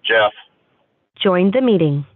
Jeff. Joined the meeting.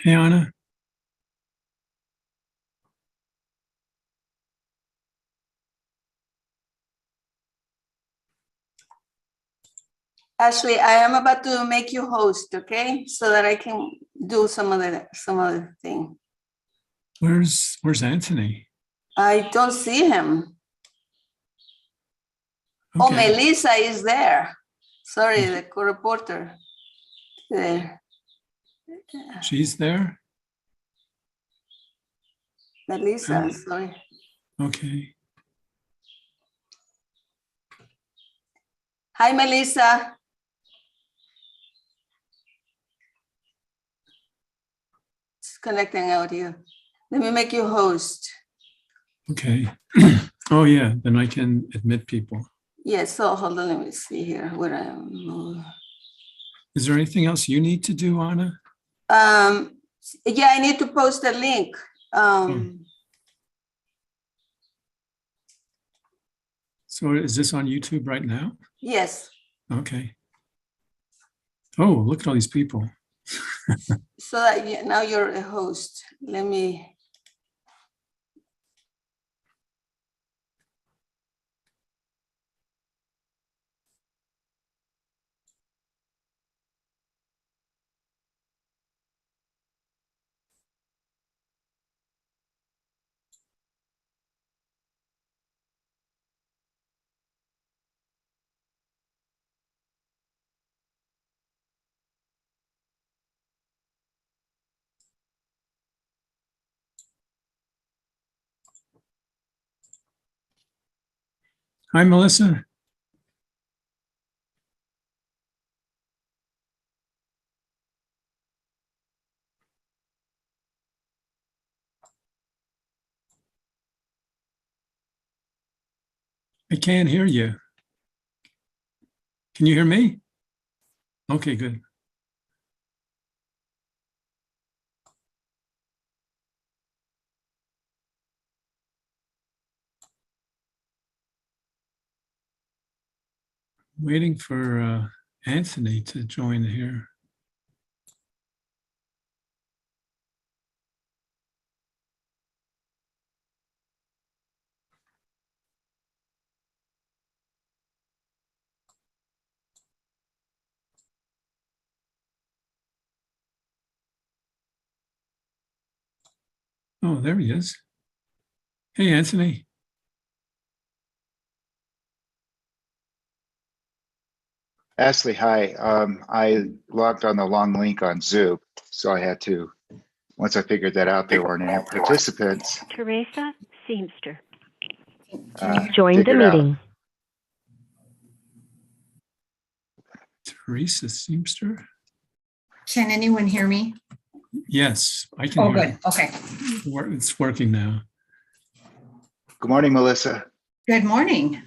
Hey, Anna. Ashley, I am about to make you host, okay? So that I can do some other thing. Where's Anthony? I don't see him. Okay. Oh, Melissa is there. Sorry, the co-reporter. There. She's there? Melissa, sorry. Okay. Hi, Melissa. It's connecting audio. Let me make you host. Okay. Oh, yeah. Then I can admit people. Yes, so hold on, let me see here where I am. Is there anything else you need to do, Anna? Yeah, I need to post a link. So is this on YouTube right now? Yes. Okay. Oh, look at all these people. So that now you're a host. Let me. Hi, Melissa. I can't hear you. Can you hear me? Okay, good. Waiting for Anthony to join here. Oh, there he is. Hey, Anthony. Ashley, hi. I logged on the long link on Zoom, so I had to, once I figured that out, there weren't any participants. Teresa Seamster. Joined the meeting. Teresa Seamster? Can anyone hear me? Yes, I can Oh, hear good. Okay. you. It's working now. Good morning, Melissa. Good morning.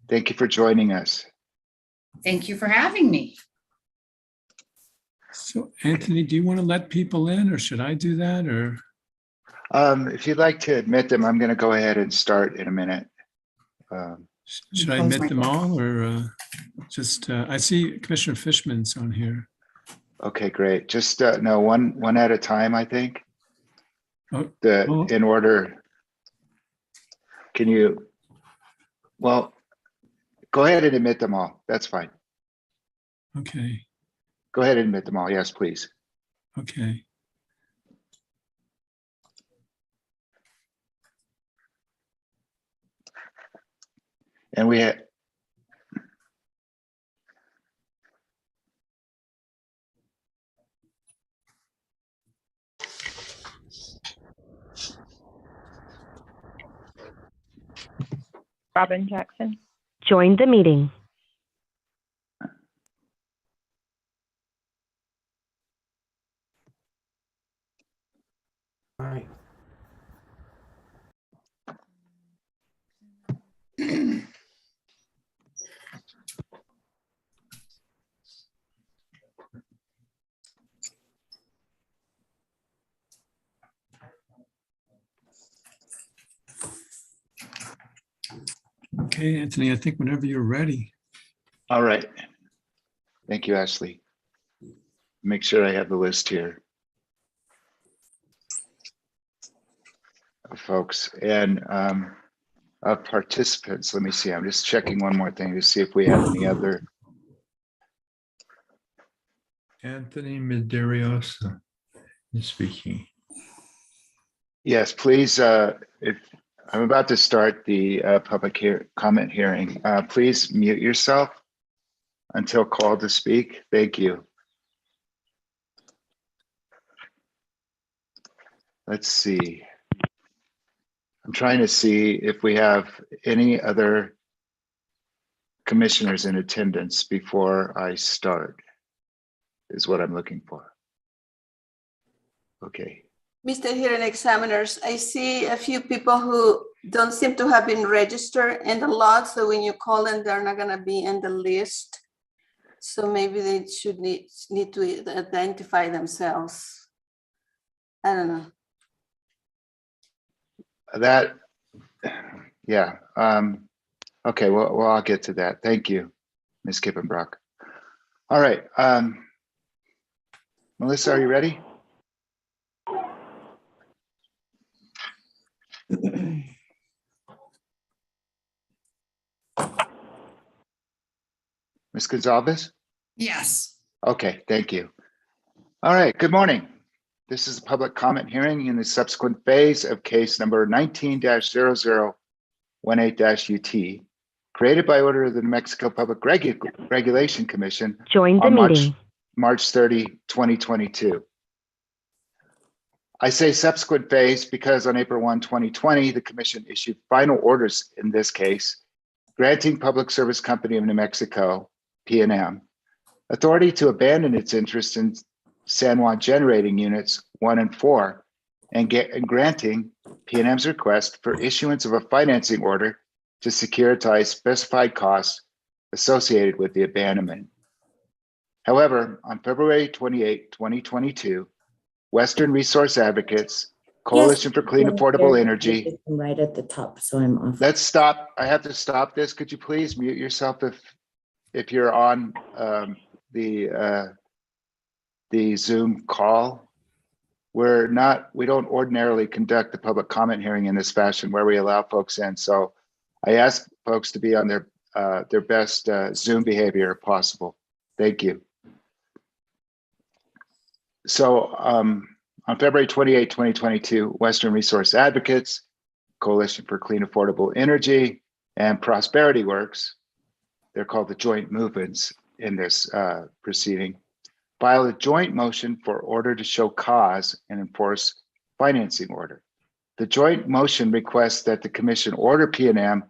Thank you for joining us. Thank you for having me. So Anthony, do you want to let people in or should I do that or? If you'd like to admit them, I'm going to go ahead and start in a minute. Should I admit them all or just, I see Commissioner Fishman's on here. Okay, great. Just no, one at a time, I think. Oh, In order. Can you, well, go ahead and admit them all. That's fine. okay, Go ahead and admit them all. Yes, please. okay. And we had, Robin Jackson. Joined the meeting. All right. Okay, Anthony, I think whenever you're ready. all right. Thank you, Ashley. Make sure I have the list here. Of folks and of participants. Let me see. I'm just checking one more thing to see if we have any other. Anthony Medeiros is speaking. Yes, please. If I'm about to start the public comment hearing, please mute yourself until called to speak. Thank you. Let's see. I'm trying to see if we have any other commissioners in attendance before I start, is what I'm looking for. Okay. Mr. Hearing Examiners, I see a few people who don't seem to have been registered in the log, so when you call them, they're not gonna be in the list. So maybe they should need to identify themselves. I don't know. That, yeah. Okay, well, I'll get to that. Thank you, Ms. Kippenbrock. All right. Melissa, are you ready? Ms. Gonzalez? Yes. Okay, thank you. All right, good morning. This is a public comment hearing in the subsequent phase of case number 19-0018-UT, created by order of the New Mexico Public Regulation Commission Joined the on meeting. March 30, 2022. I say subsequent phase because on April 1, 2020, the commission issued final orders in this case, granting Public Service Company of New Mexico, P&M, authority to abandon its interest in San Juan generating units 1 and 4, and granting P&M's request for issuance of a financing order to securitize specified costs associated with the abandonment. However, on February 28, 2022, Western Resource Advocates, Coalition for Clean Affordable Energy. Right at the top, so I'm off. Let's stop. I have to stop this. Could you please mute yourself if you're on the Zoom call? We don't ordinarily conduct the public comment hearing in this fashion where we allow folks in. So I ask folks to be on their best Zoom behavior if possible. Thank you. So on February 28, 2022, Western Resource Advocates, Coalition for Clean Affordable Energy, and Prosperity Works, they're called the joint movements in this proceeding, filed a joint motion for order to show cause and enforce financing order. The joint motion requests that the commission order P&M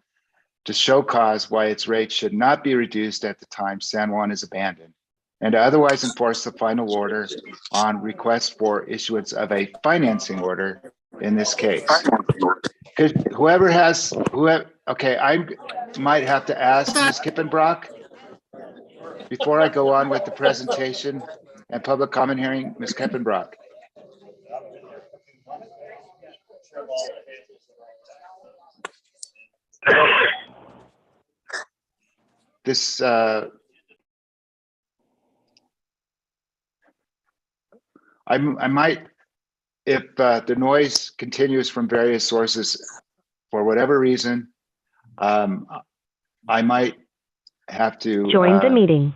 to show cause why its rates should not be reduced at the time San Juan is abandoned, and to otherwise enforce the final order on request for issuance of a financing order in this case. Whoever, okay, I might have to ask Ms. Kippenbrock, before I go on with the presentation, And public comment hearing, Ms. Kempenbrock. This, I might, if the noise continues from various sources for whatever reason, I might have to Join the meeting.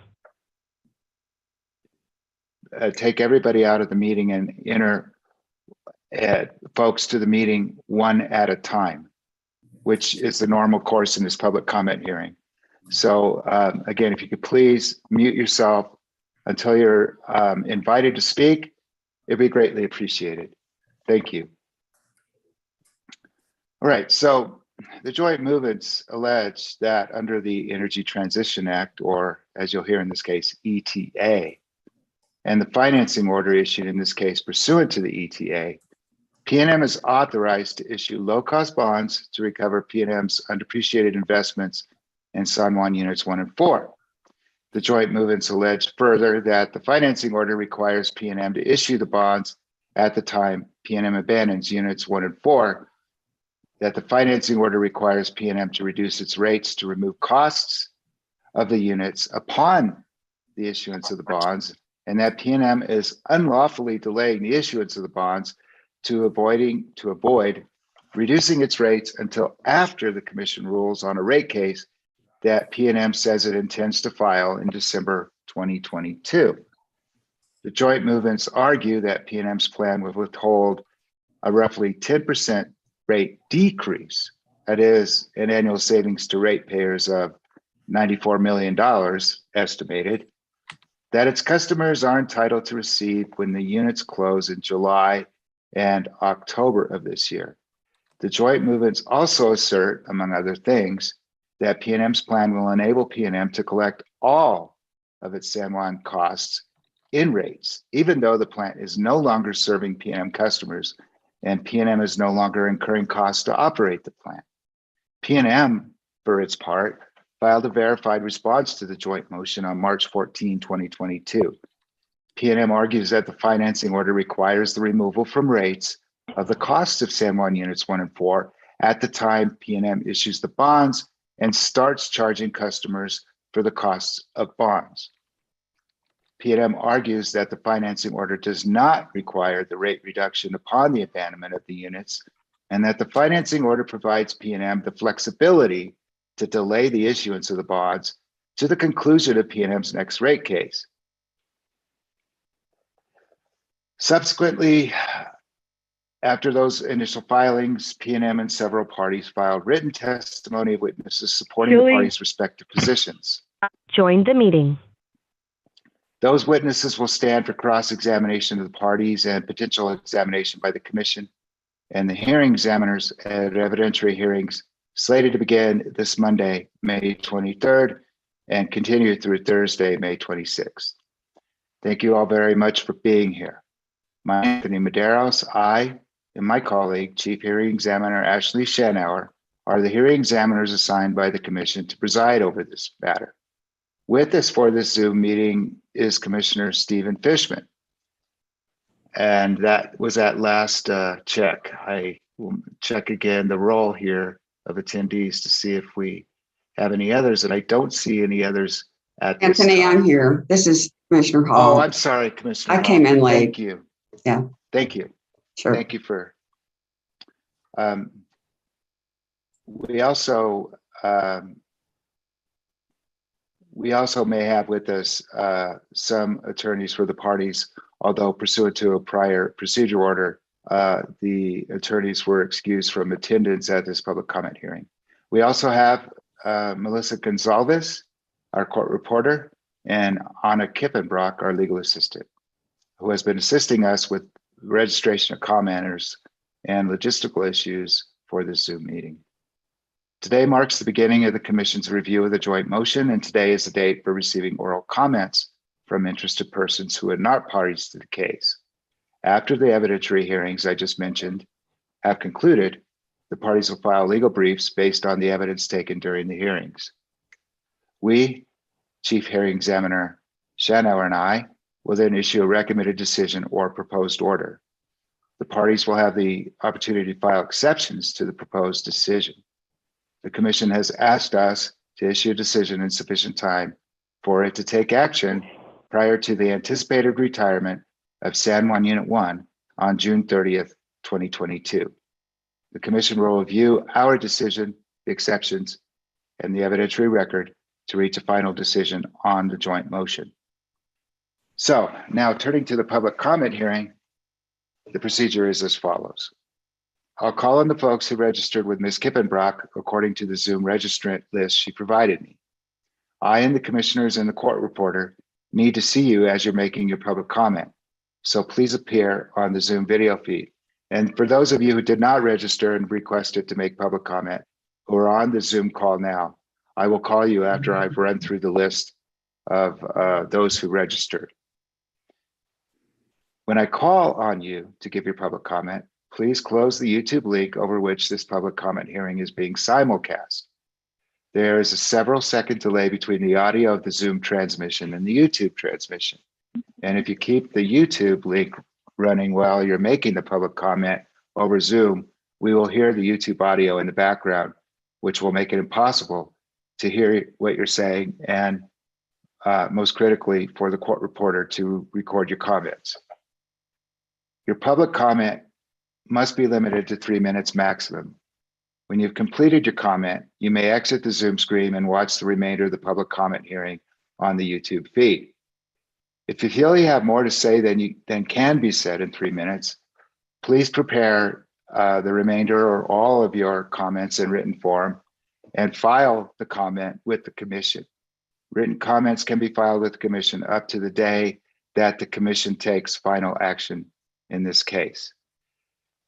take everybody out of the meeting and enter folks to the meeting one at a time, which is the normal course in this public comment hearing. So again, if you could please mute yourself until you're invited to speak, it'd be greatly appreciated. Thank you. All right, so the joint movements allege that under the Energy Transition Act, or as you'll hear in this case, ETA, and the financing order issued in this case pursuant to the ETA, PNM is authorized to issue low-cost bonds to recover PNM's undepreciated investments in San Juan Units 1 and 4. The joint movements allege further that the financing order requires PNM to issue the bonds at the time PNM abandons Units 1 and 4, that the financing order requires PNM to reduce its rates to remove costs of the units upon the issuance of the bonds, and that PNM is unlawfully delaying the issuance of the bonds to avoid reducing its rates until after the commission rules on a rate case that PNM says it intends to file in December 2022. The joint movements argue that PNM's plan would withhold a roughly 10% rate decrease, that is an annual savings to ratepayers of $94 million estimated, that its customers are entitled to receive when the units close in July and October of this year. The joint movements also assert, among other things, that PNM's plan will enable PNM to collect all of its San Juan costs in rates, even though the plant is no longer serving PNM customers and PNM is no longer incurring costs to operate the plant. PNM, for its part, filed a verified response to the joint motion on March 14, 2022. PNM argues that the financing order requires the removal from rates of the costs of San Juan Units 1 and 4 at the time PNM issues the bonds and starts charging customers for the costs of bonds. PNM argues that the financing order does not require the rate reduction upon the abandonment of the units, and that the financing order provides PNM the flexibility to delay the issuance of the bonds to the conclusion of PNM's next rate case. Subsequently, after those initial filings, PNM and several parties filed written testimony of witnesses supporting the parties' respective positions. Join the meeting. Those witnesses will stand for cross-examination of the parties and potential examination by the commission and the hearing examiners at evidentiary hearings slated to begin this Monday, May 23rd, and continue through Thursday, May 26th. Thank you all very much for being here. I'm Anthony Medeiros. I and my colleague, Chief Hearing Examiner Ashley Schanauer, are the hearing examiners assigned by the commission to preside over this matter. With us for this Zoom meeting is Commissioner Stephen Fishman. And that was at last check. I will check again the roll here of attendees to see if we have any others, and I don't see any others at this Anthony, time. I'm here. This is Commissioner Hall. Oh, I'm sorry, Commissioner I Hall. came in late. Thank you. Yeah. Thank you. Sure. Thank you for, we also may have with us some attorneys for the parties, although pursuant to a prior procedure order, the attorneys were excused from attendance at this public comment hearing. We also have Melissa Gonzalez, our court reporter, and Anna Kippenbrock, our legal assistant, who has been assisting us with registration of commenters and logistical issues for this Zoom meeting. Today marks the beginning of the Commission's review of the joint motion, and today is the date for receiving oral comments from interested persons who are not parties to the case. After the evidentiary hearings I just mentioned have concluded, the parties will file legal briefs based on the evidence taken during the hearings. We, Chief Hearing Examiner Schanauer and I, will then issue a recommended decision or proposed order. The parties will have the opportunity to file exceptions to the proposed decision. The commission has asked us to issue a decision in sufficient time for it to take action prior to the anticipated retirement of San Juan Unit 1 on June 30th, 2022. The commission will review our decision, the exceptions, and the evidentiary record to reach a final decision on the joint motion. So now turning to the public comment hearing, the procedure is as follows. I'll call on the folks who registered with Ms. Kippenbrock according to the Zoom registrant list she provided me. I and the commissioners and the court reporter need to see you as you're making your public comment. So please appear on the Zoom video feed. And for those of you who did not register and requested to make public comment, who are on the Zoom call now, I will call you after I've run through the list of those who registered. When I call on you to give your public comment, please close the YouTube link over which this public comment hearing is being simulcast. There is a several second delay between the audio of the Zoom transmission and the YouTube transmission. And if you keep the YouTube link running while you're making the public comment over Zoom, we will hear the YouTube audio in the background, which will make it impossible to hear what you're saying and most critically for the court reporter to record your comments. Your public comment must be limited to 3 minutes maximum. When you've completed your comment, you may exit the Zoom screen and watch the remainder of the public comment hearing on the YouTube feed. If you feel you have more to say than can be said in 3 minutes, please prepare the remainder or all of your comments in written form and file the comment with the commission. Written comments can be filed with the commission up to the day that the commission takes final action in this case.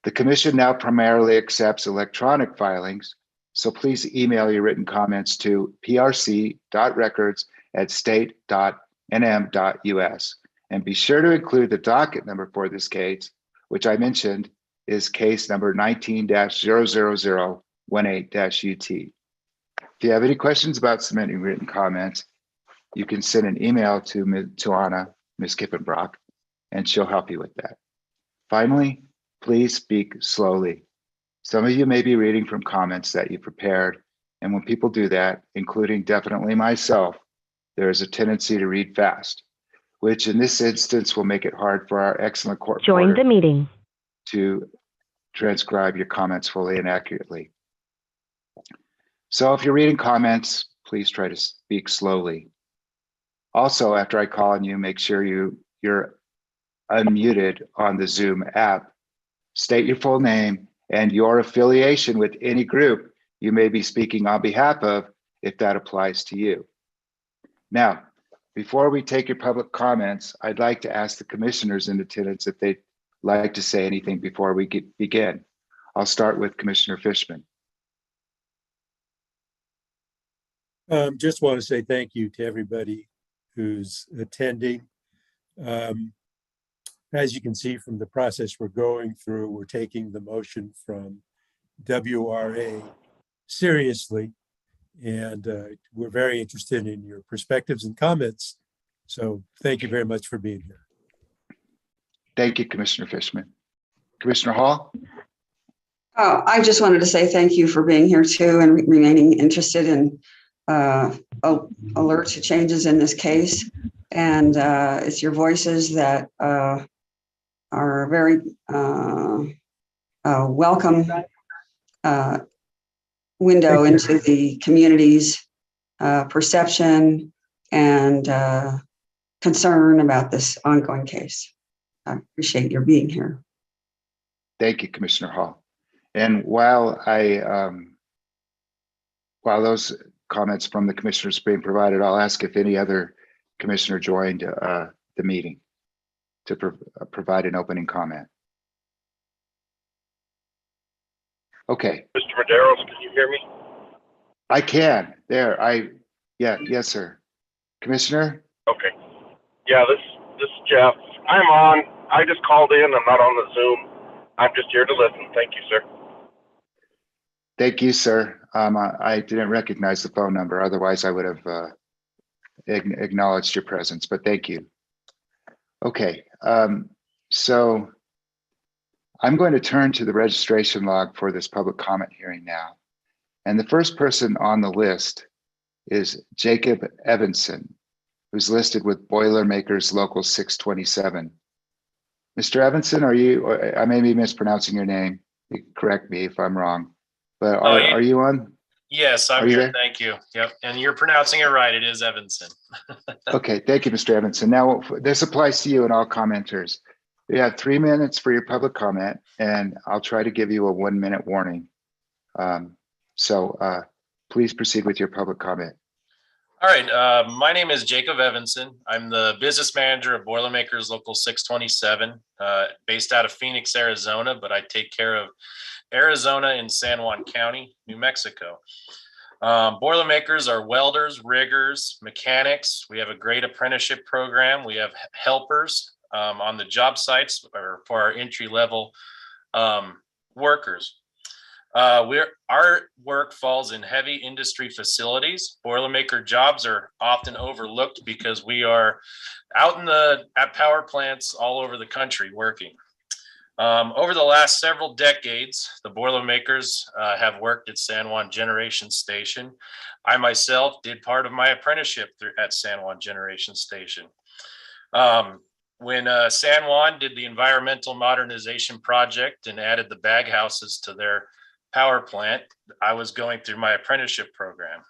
The commission now primarily accepts electronic filings, so please email your written comments to prc.records@state.nm.us and be sure to include the docket number for this case, which I mentioned is case number 19-00018-UT. If you have any questions about submitting written comments, you can send an email to Anna, Ms. Kippenbrock, and she'll help you with that. Finally, please speak slowly. Some of you may be reading from comments that you prepared, and when people do that, including definitely myself, there is a tendency to read fast, which in this instance will make it hard for our excellent court Join reporter the meeting. to transcribe your comments fully and accurately. So if you're reading comments, please try to speak slowly. Also, after I call on you, make sure you're unmuted on the Zoom app. State your full name and your affiliation with any group you may be speaking on behalf of, if that applies to you. Now, before we take your public comments, I'd like to ask the commissioners in attendance if they'd like to say anything before we begin. I'll start with Commissioner Fishman. Just want to say thank you to everybody who's attending. As you can see from the process we're going through, we're taking the motion from WRA seriously, and we're very interested in your perspectives and comments. So thank you very much for being here. Thank you, Commissioner Fishman. Commissioner Hall? Oh, I just wanted to say thank you for being here too and remaining interested in alert to changes in this case. And it's your voices that are very welcome window into the community's perception and concern about this ongoing case. I appreciate your being here. Thank you, Commissioner Hall. And while those comments from the commissioners are being provided, I'll ask if any other commissioner joined the meeting to provide an opening comment. Okay. Mr. Medeiros, can you hear me? I can. Yes, sir. Commissioner? Okay. Yeah, this is Jeff. I'm on. I just called in. I'm not on the Zoom. I'm just here to listen. Thank you, sir. Thank you, sir. I didn't recognize the phone number. Otherwise, I would have acknowledged your presence, but thank you. Okay, so I'm going to turn to the registration log for this public comment hearing now. And the first person on the list is Jacob Evanson, who's listed with Boilermakers Local 627. Mr. Evanson, are you, or I may be mispronouncing your name. You can correct me if I'm wrong, but are you on? Yes, I'm here. Thank you. Yep. And you're pronouncing it right. It is Evanson. Okay, thank you, Mr. Evanson. Now, this applies to you and all commenters. You have 3 minutes for your public comment, and I'll try to give you a 1 minute warning. Please proceed with your public comment. All right. My name is Jacob Evanson. I'm the business manager of Boilermakers Local 627, based out of Phoenix, Arizona, but I take care of Arizona and San Juan County, New Mexico. Boilermakers are welders, riggers, mechanics. We have a great apprenticeship program. We have helpers on the job sites or for our entry-level workers. Our work falls in heavy industry facilities. Boilermaker jobs are often overlooked because we are out at power plants all over the country working. Over the last several decades, the Boilermakers have worked at San Juan Generation Station. I myself did part of my apprenticeship at San Juan Generation Station. When San Juan did the environmental modernization project and added the bag houses to their power plant, I was going through my apprenticeship program.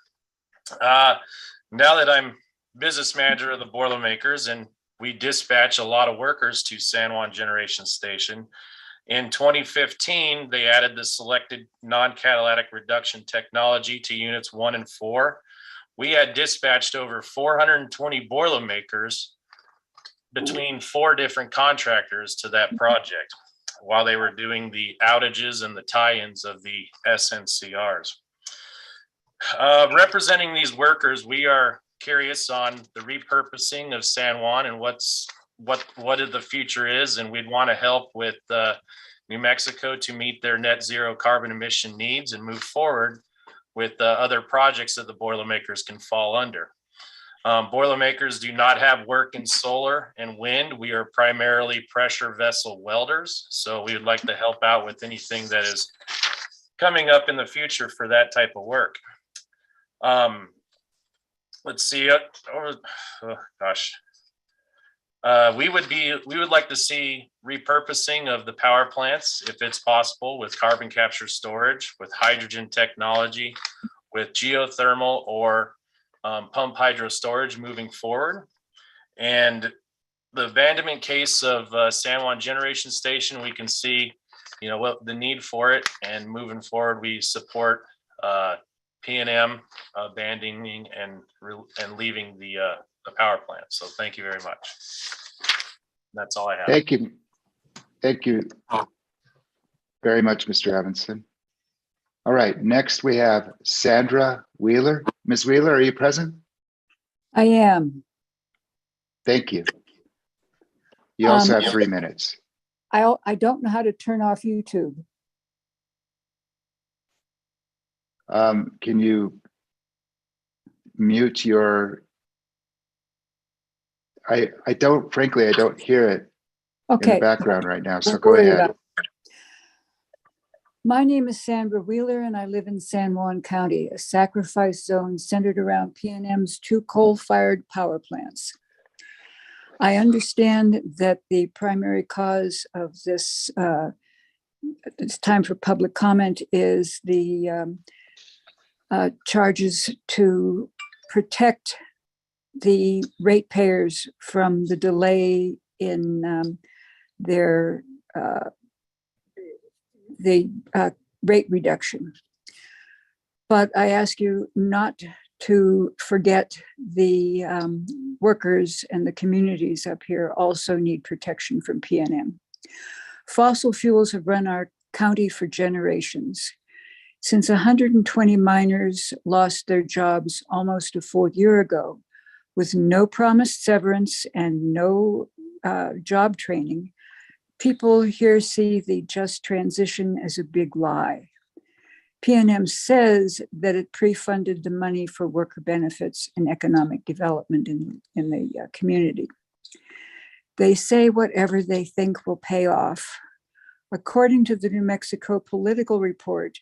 Now that I'm business manager of the Boilermakers and we dispatch a lot of workers to San Juan Generation Station, in 2015, they added the selected non-catalytic reduction technology to units 1 and 4. We had dispatched over 420 Boilermakers between 4 different contractors to that project while they were doing the outages and the tie-ins of the SNCRs. Representing these workers, we are curious on the repurposing of San Juan and what the future is, and we'd want to help with New Mexico to meet their net zero carbon emission needs and move forward with other projects that the Boilermakers can fall under. Boilermakers do not have work in solar and wind. We are primarily pressure vessel welders, so we would like to help out with anything that is coming up in the future for that type of work. Let's see. We would like to see repurposing of the power plants if it's possible, with carbon capture storage, with hydrogen technology, with geothermal or pump hydro storage moving forward. And the abandonment case of San Juan Generation Station, we can see, what the need for it, and moving forward, we support P&M abandoning and leaving the power plant. So thank you very much. That's all I have. Thank you. Thank you very much, Mr. Evanson. All right, next we have Sandra Wheeler. Ms. Wheeler, are you present? I am. Thank you. You also have 3 minutes. I don't know how to turn off YouTube. Can you mute your, frankly, I don't hear it in the background right now, so go ahead. My name is Sandra Wheeler, and I live in San Juan County, a sacrifice zone centered around Pnm's 2 coal-fired power plants. I understand that the primary cause of this, it's time for public comment, is the charges to protect the ratepayers from the delay in their rate reduction. But I ask you not to forget the workers and the communities up here also need protection from Pnm. Fossil fuels have run our county for generations. Since 120 miners lost their jobs almost a full year ago with no promised severance and no job training, people here see the just transition as a big lie. Pnm says that it pre-funded the money for worker benefits and economic development in the community. They say whatever they think will pay off. According to the New Mexico Political Report,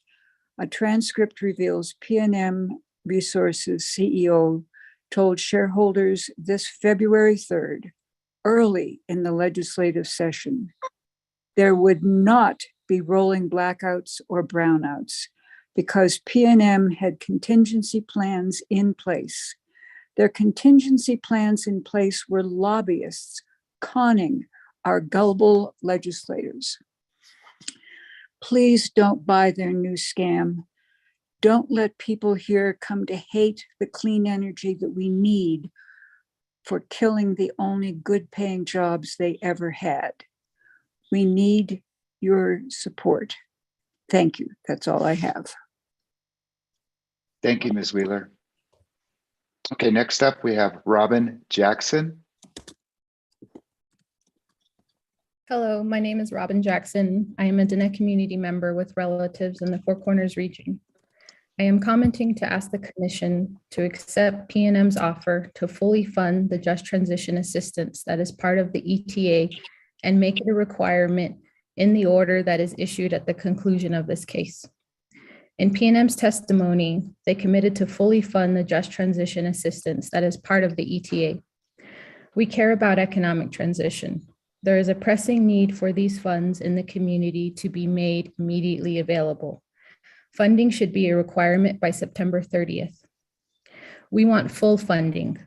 a transcript reveals PNM Resources CEO told shareholders this February 3rd, early in the legislative session, there would not be rolling blackouts or brownouts because PNM had contingency plans in place. Their contingency plans in place were lobbyists conning our gullible legislators. Please don't buy their new scam. Don't let people here come to hate the clean energy that we need for killing the only good paying jobs they ever had. We need your support. Thank you. That's all I have. Thank you, Ms. Wheeler. Okay, next up we have Robin Jackson. Hello, my name is Robin Jackson. I am a Diné community member with relatives in the Four Corners region. I am commenting to ask the Commission to accept PNM's offer to fully fund the Just Transition Assistance that is part of the ETA and make it a requirement in the order that is issued at the conclusion of this case. In PNM's testimony, they committed to fully fund the Just Transition Assistance that is part of the ETA. We care about economic transition. There is a pressing need for these funds in the community to be made immediately available. Funding should be a requirement by September 30th. We want full funding.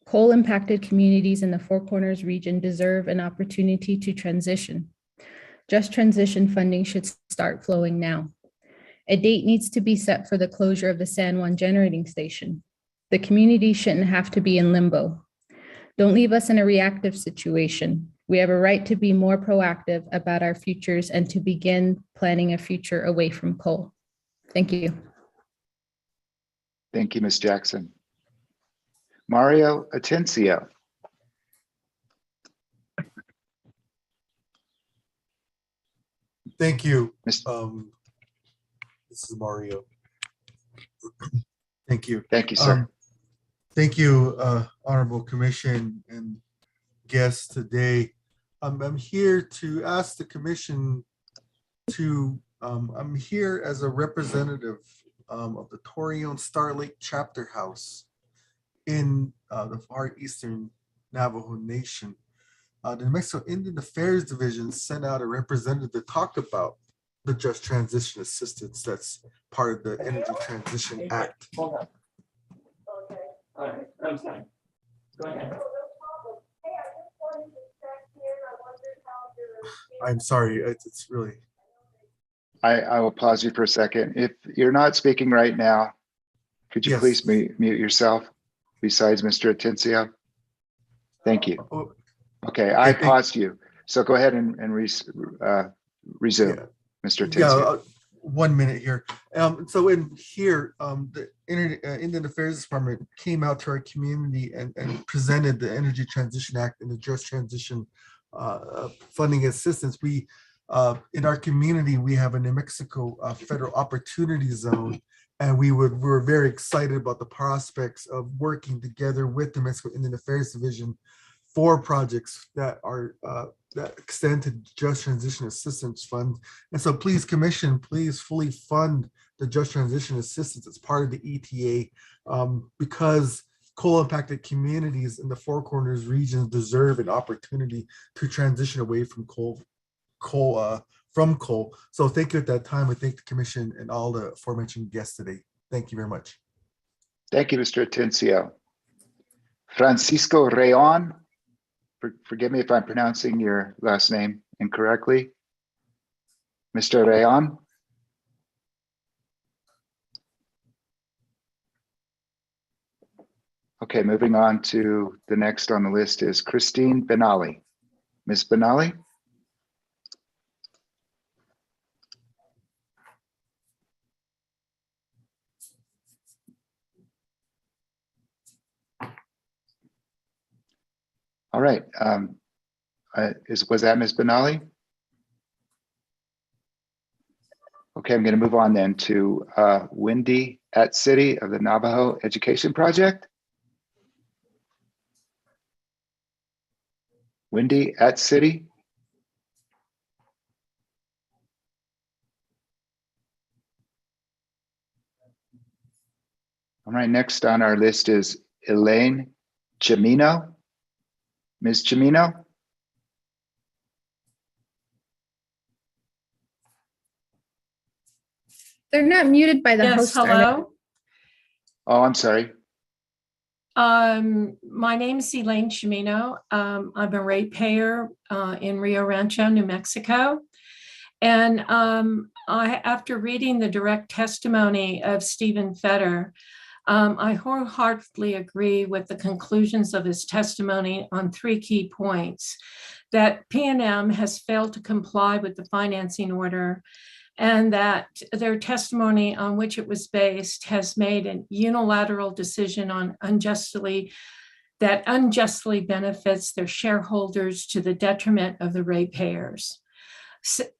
Coal-impacted communities in the Four Corners region deserve an opportunity to transition. Just transition funding should start flowing now. A date needs to be set for the closure of the San Juan generating station. The community shouldn't have to be in limbo. Don't leave us in a reactive situation. We have a right to be more proactive about our futures and to begin planning a future away from coal. Thank you. Thank you, Ms. Jackson. Mario Atencio. Thank you. This is Mario. Thank you. Thank you, sir. Thank you, Honorable Commission and guests today. I'm here to ask the Commission to, I'm here as a representative of the Torreon Star Lake Chapter House in the far eastern Navajo Nation. The New Mexico Indian Affairs Division sent out a representative to talk about the Just Transition Assistance that's part of the Energy Transition Act. Hold on. Okay. All right. I'm sorry. Go ahead. I'm sorry, it's really. I will pause you for a second. If you're not speaking right now, could you please mute yourself besides Mr. Atencio? Thank you. Okay, I paused you. So go ahead and resume, Mr. Atencio. Yeah, 1 minute here. So in here, the Indian Affairs Department came out to our community and presented the Energy Transition Act and the Just Transition funding assistance. We in our community, we have a New Mexico Federal Opportunity Zone, and we're very excited about the prospects of working together with the Mexico Indian Affairs Division for projects that are that extend to Just Transition Assistance Fund. And so please, Commission, please fully fund the Just Transition Assistance as part of the ETA, because coal-impacted communities in the Four Corners region deserve an opportunity to transition away from coal. So thank you at that time. I thank the Commission and all the aforementioned guests today. Thank you very much. Thank you, Mr. Atencio. Francisco Rayon, forgive me if I'm pronouncing your last name incorrectly. Mr. Rayon. Okay, moving on to the next on the list is Christine Benali. Ms. Benali? All right, was that Ms. Benali? Okay, I'm going to move on then to Wendy at City of the Navajo Education Project. Wendy at City. All right, next on our list is Elaine Chimino. Ms. Chimino? They're not muted by the Yes, host. are they? hello. Oh, I'm sorry. My name is Elaine Chimino. I'm a ratepayer in Rio Rancho, New Mexico. And after reading the direct testimony of Stephen Fetter, I wholeheartedly agree with the conclusions of his testimony on 3 key points: that PNM has failed to comply with the financing order, and that their testimony on which it was based has made a unilateral decision on that unjustly benefits their shareholders to the detriment of the ratepayers.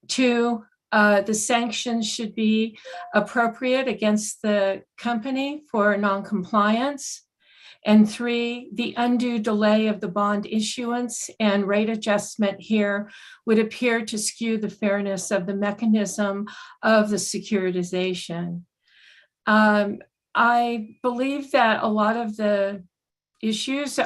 2, the sanctions should be appropriate against the company for noncompliance. And 3, the undue delay of the bond issuance and rate adjustment here would appear to skew the fairness of the mechanism of the securitization. I believe that a lot of the issues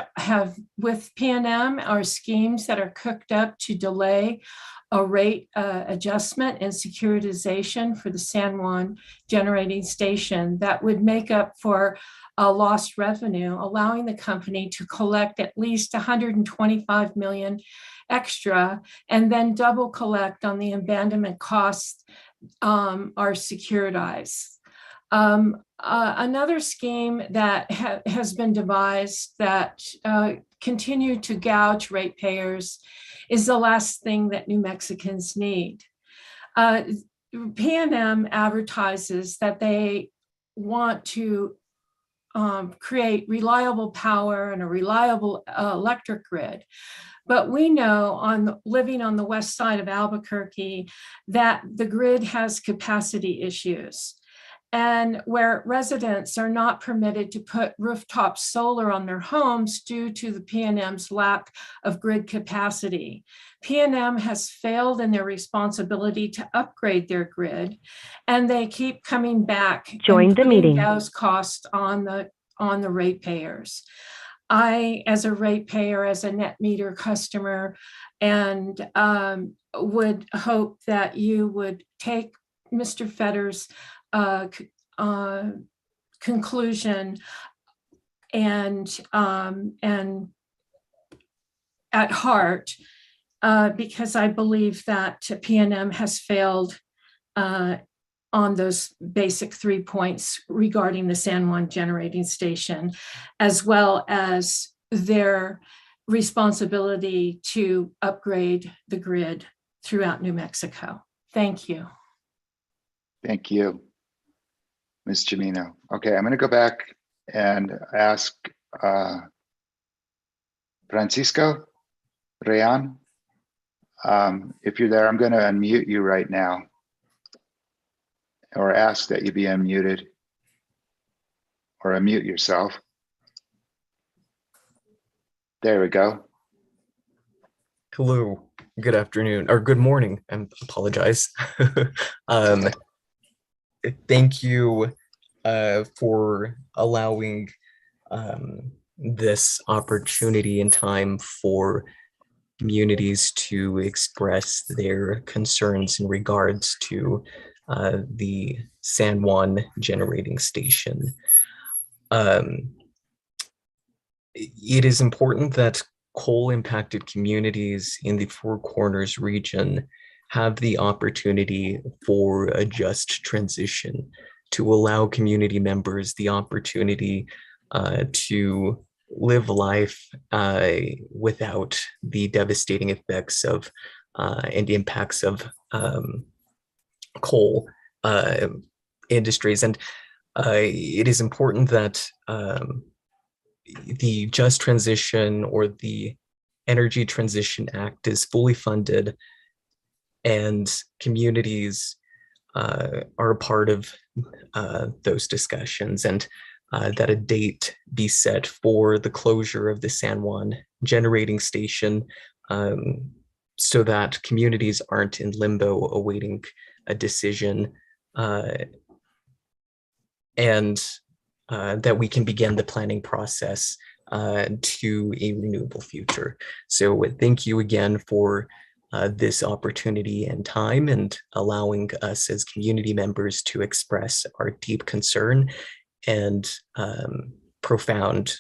with PNM are schemes that are cooked up to delay a rate adjustment and securitization for the San Juan generating station that would make up for lost revenue, allowing the company to collect at least $125 million extra and then double collect on the abandonment costs are securitized. Another scheme that has been devised that continue to gouge ratepayers is the last thing that New Mexicans need. PNM advertises that they want to create reliable power and a reliable electric grid. But we know, living on the west side of Albuquerque, that the grid has capacity issues. And where residents are not permitted to put rooftop solar on their homes due to the PNM's lack of grid capacity. PNM has failed in their responsibility to upgrade their grid, and they keep coming back. Join the meeting. Those costs on the ratepayers. I, as a ratepayer, as a net meter customer, and would hope that you would take Mr. Fetter's conclusion and at heart, because I believe that PNM has failed on those basic 3 points regarding the San Juan generating station, as well as their responsibility to upgrade the grid throughout New Mexico. Thank you. Thank you, Ms. Chimino. Okay, I'm going to go back and ask Francisco Rayan. If you're there, I'm going to unmute you right now, or ask that you be unmuted, or unmute yourself. There we go. Hello, good afternoon, or good morning, I apologize. Thank you for allowing this opportunity and time for communities to express their concerns in regards to the San Juan generating station. It is important that coal-impacted communities in the Four Corners region have the opportunity for a just transition, to allow community members the opportunity to live life without the devastating effects of and impacts of coal industries. And it is important that the Just Transition or the Energy Transition Act is fully funded and communities are a part of those discussions, and that a date be set for the closure of the San Juan generating station so that communities aren't in limbo awaiting a decision, and that we can begin the planning process to a renewable future. So thank you again for this opportunity and time, and allowing us as community members to express our deep concern and profound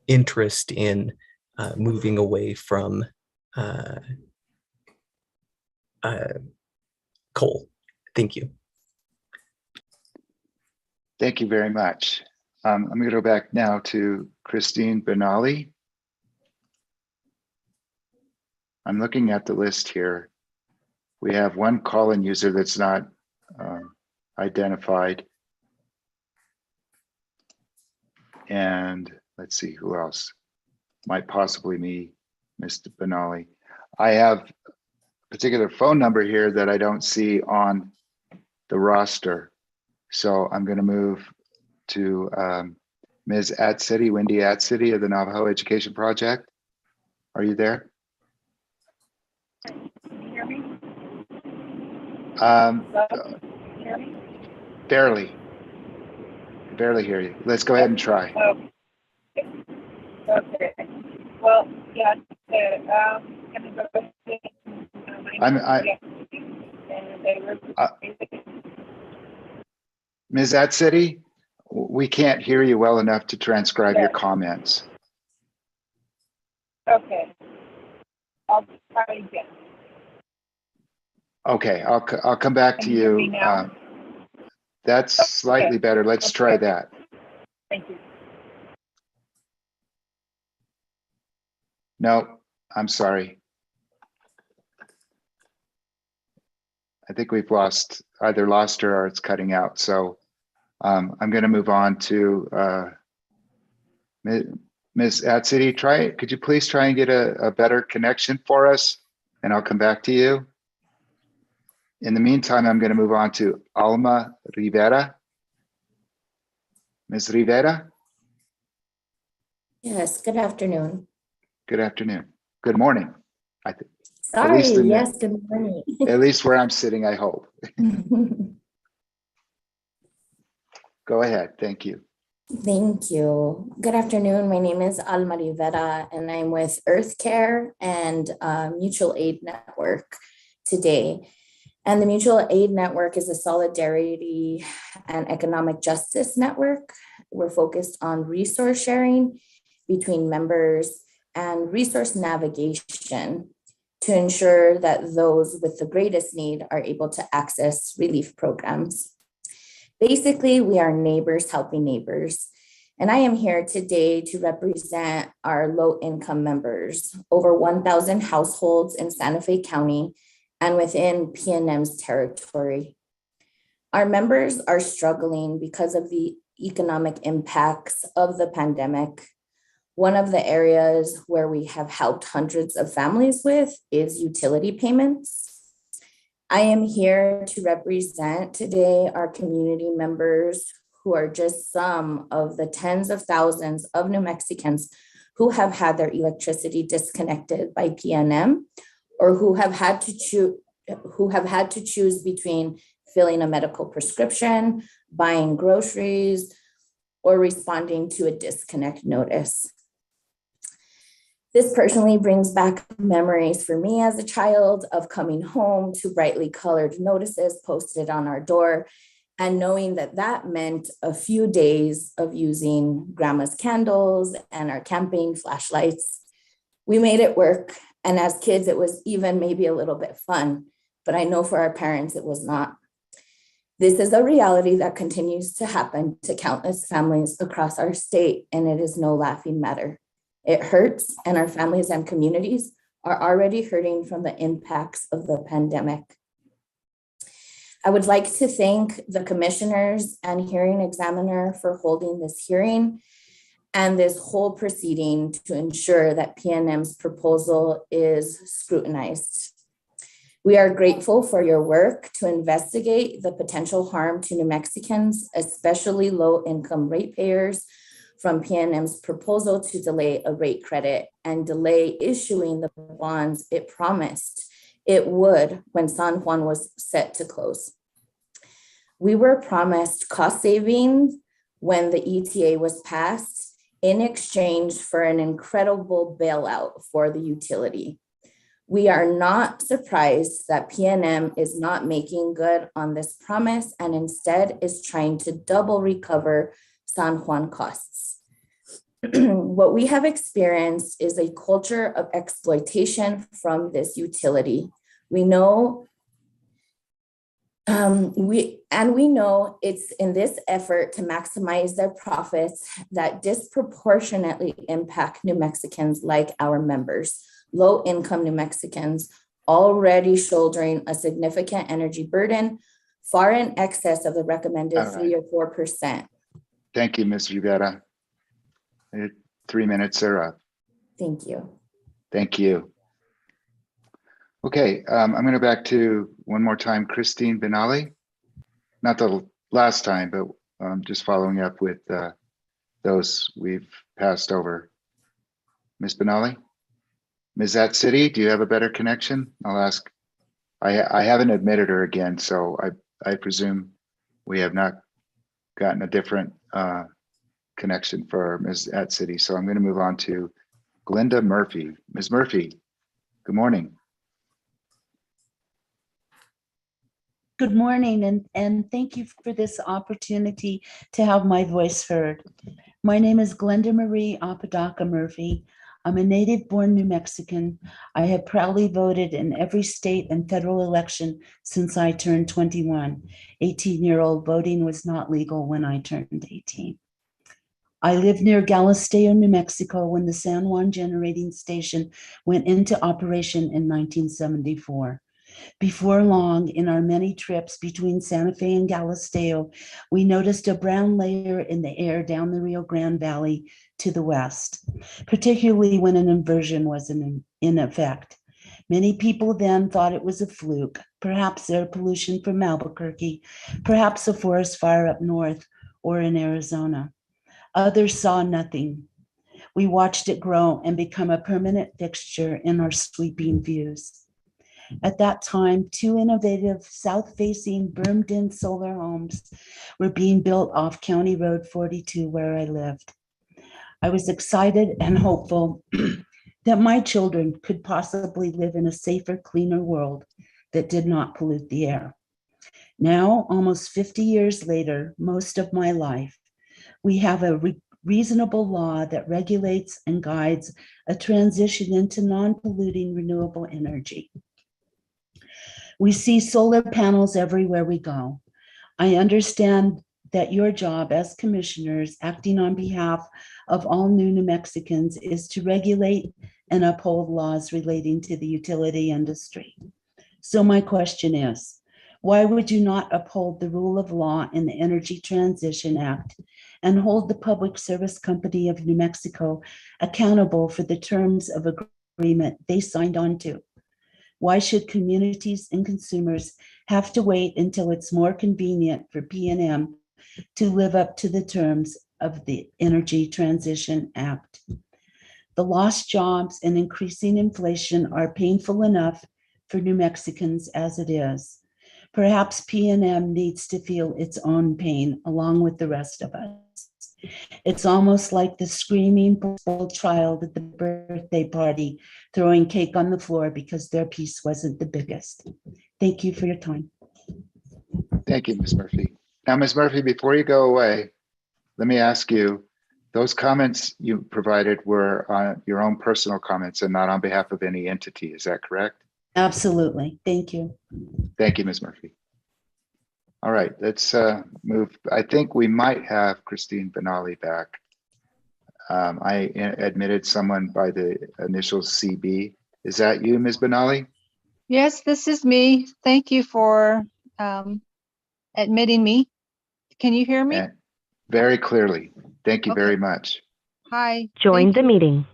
interest in moving away from coal. Thank you. Thank you very much. I'm going to go back now to Christine Benali. I'm looking at the list here. We have one call-in user that's not identified. And let's see who else might possibly be Mr. Benali. I have a particular phone number here that I don't see on the roster. So I'm going to move to Ms. Atsidi, Wendy Atsidi of the Navajo Education Project. Are you there? Can you hear me? Hear me? Barely hear you. Let's go ahead and try. Okay. Well, yeah. Ms. Atsidi, we can't hear you well enough to transcribe your comments. Okay. I'll try again. Okay, I'll come back to you. That's slightly better. Let's try that. Thank you. No, I'm sorry. I think we've either lost her or it's cutting out. So I'm going to move on to Ms. Atsidi. Could you please try and get a better connection for us? And I'll come back to you. In the meantime, I'm going to move on to Alma Rivera. Ms. Rivera? Yes, good afternoon. Good afternoon. Good morning. Sorry, yes, good morning. At least where I'm sitting, I hope. Go ahead. Thank you. Thank you. Good afternoon. My name is Alma Rivera, and I'm with Earth Care and Mutual Aid Network today. And the Mutual Aid Network is a solidarity and economic justice network. We're focused on resource sharing between members and resource navigation to ensure that those with the greatest need are able to access relief programs. Basically, we are neighbors helping neighbors. And I am here today to represent our low-income members, over 1,000 households in Santa Fe County and within Pnm's territory. Our members are struggling because of the economic impacts of the pandemic. One of the areas where we have helped hundreds of families with is utility payments. I am here to represent today our community members who are just some of the tens of thousands of New Mexicans who have had their electricity disconnected by Pnm, or who have had to choose between filling a medical prescription, buying groceries, or responding to a disconnect notice. This personally brings back memories for me as a child of coming home to brightly colored notices posted on our door, and knowing that that meant a few days of using grandma's candles and our camping flashlights. We made it work. And as kids, it was even maybe a little bit fun, but I know for our parents, it was not. This is a reality that continues to happen to countless families across our state, and it is no laughing matter. It hurts, and our families and communities are already hurting from the impacts of the pandemic. I would like to thank the commissioners and hearing examiner for holding this hearing and this whole proceeding to ensure that Pnm's proposal is scrutinized. We are grateful for your work to investigate the potential harm to New Mexicans, especially low-income ratepayers from PNM's proposal to delay a rate credit and delay issuing the bonds it promised it would when San Juan was set to close. We were promised cost savings when the ETA was passed in exchange for an incredible bailout for the utility. We are not surprised that PNM is not making good on this promise and instead is trying to double recover San Juan costs. What we have experienced is a culture of exploitation from this utility. We know it's in this effort to maximize their profits that disproportionately impact New Mexicans like our members, low-income New Mexicans already shouldering a significant energy burden far in excess of the recommended 3 or 4%. Thank you, Ms. Rivera. 3 minutes are up. Thank you. Thank you. Okay, I'm going to back to one more time, Christine Benali. Not the last time, but just following up with those we've passed over. Ms. Benali? Ms. At City, do you have a better connection? I'll ask. I haven't admitted her again, so I presume we have not gotten a different connection for Ms. At City. So I'm going to move on to Glenda Murphy. Ms. Murphy, good morning. Good morning, and thank you for this opportunity to have my voice heard. My name is Glenda Marie Apodaca Murphy. I'm a native-born New Mexican. I have proudly voted in every state and federal election since I turned 21. 18-year-old voting was not legal when I turned 18. I live near Galisteo, New Mexico, when the San Juan Generating Station went into operation in 1974. Before long, in our many trips between Santa Fe and Galisteo, we noticed a brown layer in the air down the Rio Grande Valley to the west, particularly when an inversion was in effect. Many people then thought it was a fluke, perhaps air pollution from Albuquerque, perhaps a forest fire up north or in Arizona. Others saw nothing. We watched it grow and become a permanent fixture in our sweeping views. At that time, 2 innovative south-facing bermed-in solar homes were being built off County Road 42 where I lived. I was excited and hopeful that my children could possibly live in a safer, cleaner world that did not pollute the air. Now, almost 50 years later, most of my life, we have a reasonable law that regulates and guides a transition into non-polluting renewable energy. We see solar panels everywhere we go. I understand that your job as commissioners acting on behalf of all New Mexicans is to regulate and uphold laws relating to the utility industry. So my question is, why would you not uphold the rule of law in the Energy Transition Act and hold the Public Service Company of New Mexico accountable for the terms of agreement they signed on to? Why should communities and consumers have to wait until it's more convenient for PNM to live up to the terms of the Energy Transition Act? The lost jobs and increasing inflation are painful enough for New Mexicans as it is. Perhaps PNM needs to feel its own pain along with the rest of us. It's almost like the screaming spoiled child at the birthday party throwing cake on the floor because their piece wasn't the biggest. Thank you for your time. Thank you, Ms. Murphy. Now, Ms. Murphy, before you go away, let me ask you, those comments you provided were your own personal comments and not on behalf of any entity. Is that correct? Absolutely. Thank you. Thank you, Ms. Murphy. All right, let's move. I think we might have Christine Benali back. I admitted someone by the initials CB. Is that you, Ms. Benali? Yes, this is me. Thank you for admitting me. Can you hear me? Very clearly. Thank you very much. Hi. Join the meeting.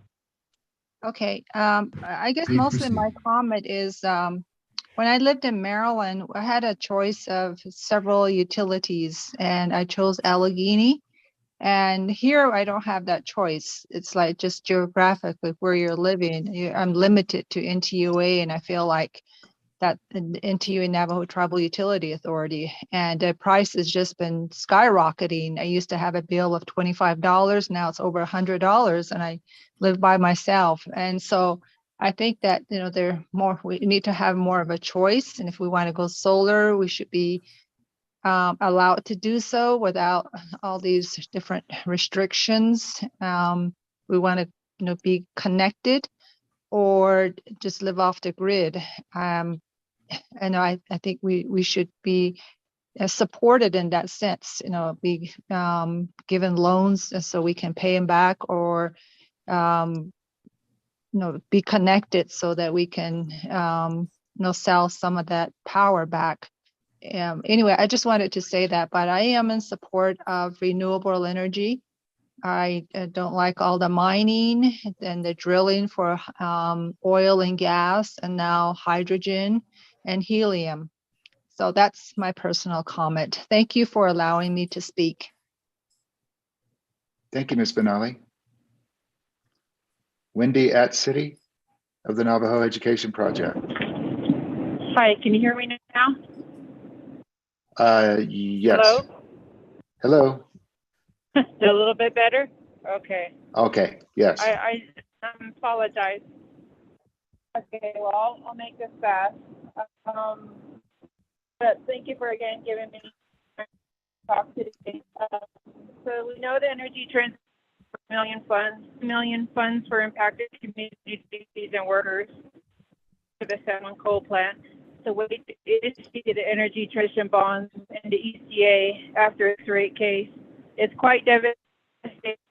Okay. I guess mostly my comment is when I lived in Maryland, I had a choice of several utilities and I chose Allegheny. And here I don't have that choice. It's like just geographically where you're living. I'm limited to NTUA, and I feel like that NTUA Navajo Tribal Utility Authority, and the price has just been skyrocketing. I used to have a bill of $25. Now it's over $100, and I live by myself. And so I think that, we need to have more of a choice. And if we want to go solar, we should be allowed to do so without all these different restrictions. We want to, be connected or just live off the grid. And I think we should be supported in that sense, be given loans so we can pay them back, or be connected so that we can sell some of that power back. Anyway, I just wanted to say that, but I am in support of renewable energy. I don't like all the mining and the drilling for oil and gas, and now hydrogen and helium. So that's my personal comment. Thank you for allowing me to speak. Thank you, Ms. Benali. Wendy at City of the Navajo Education Project. Hi, can you hear me now? Yes. Hello? Hello. Still a little bit better? Okay. Okay, yes. I apologize. Okay, well, I'll make this fast. But thank you for again giving me time to talk today. So we know the energy transition million funds for impacted communities and workers to the San Juan coal plant. So we issued the energy transition bonds and the ECA after its rate case. It's quite devastating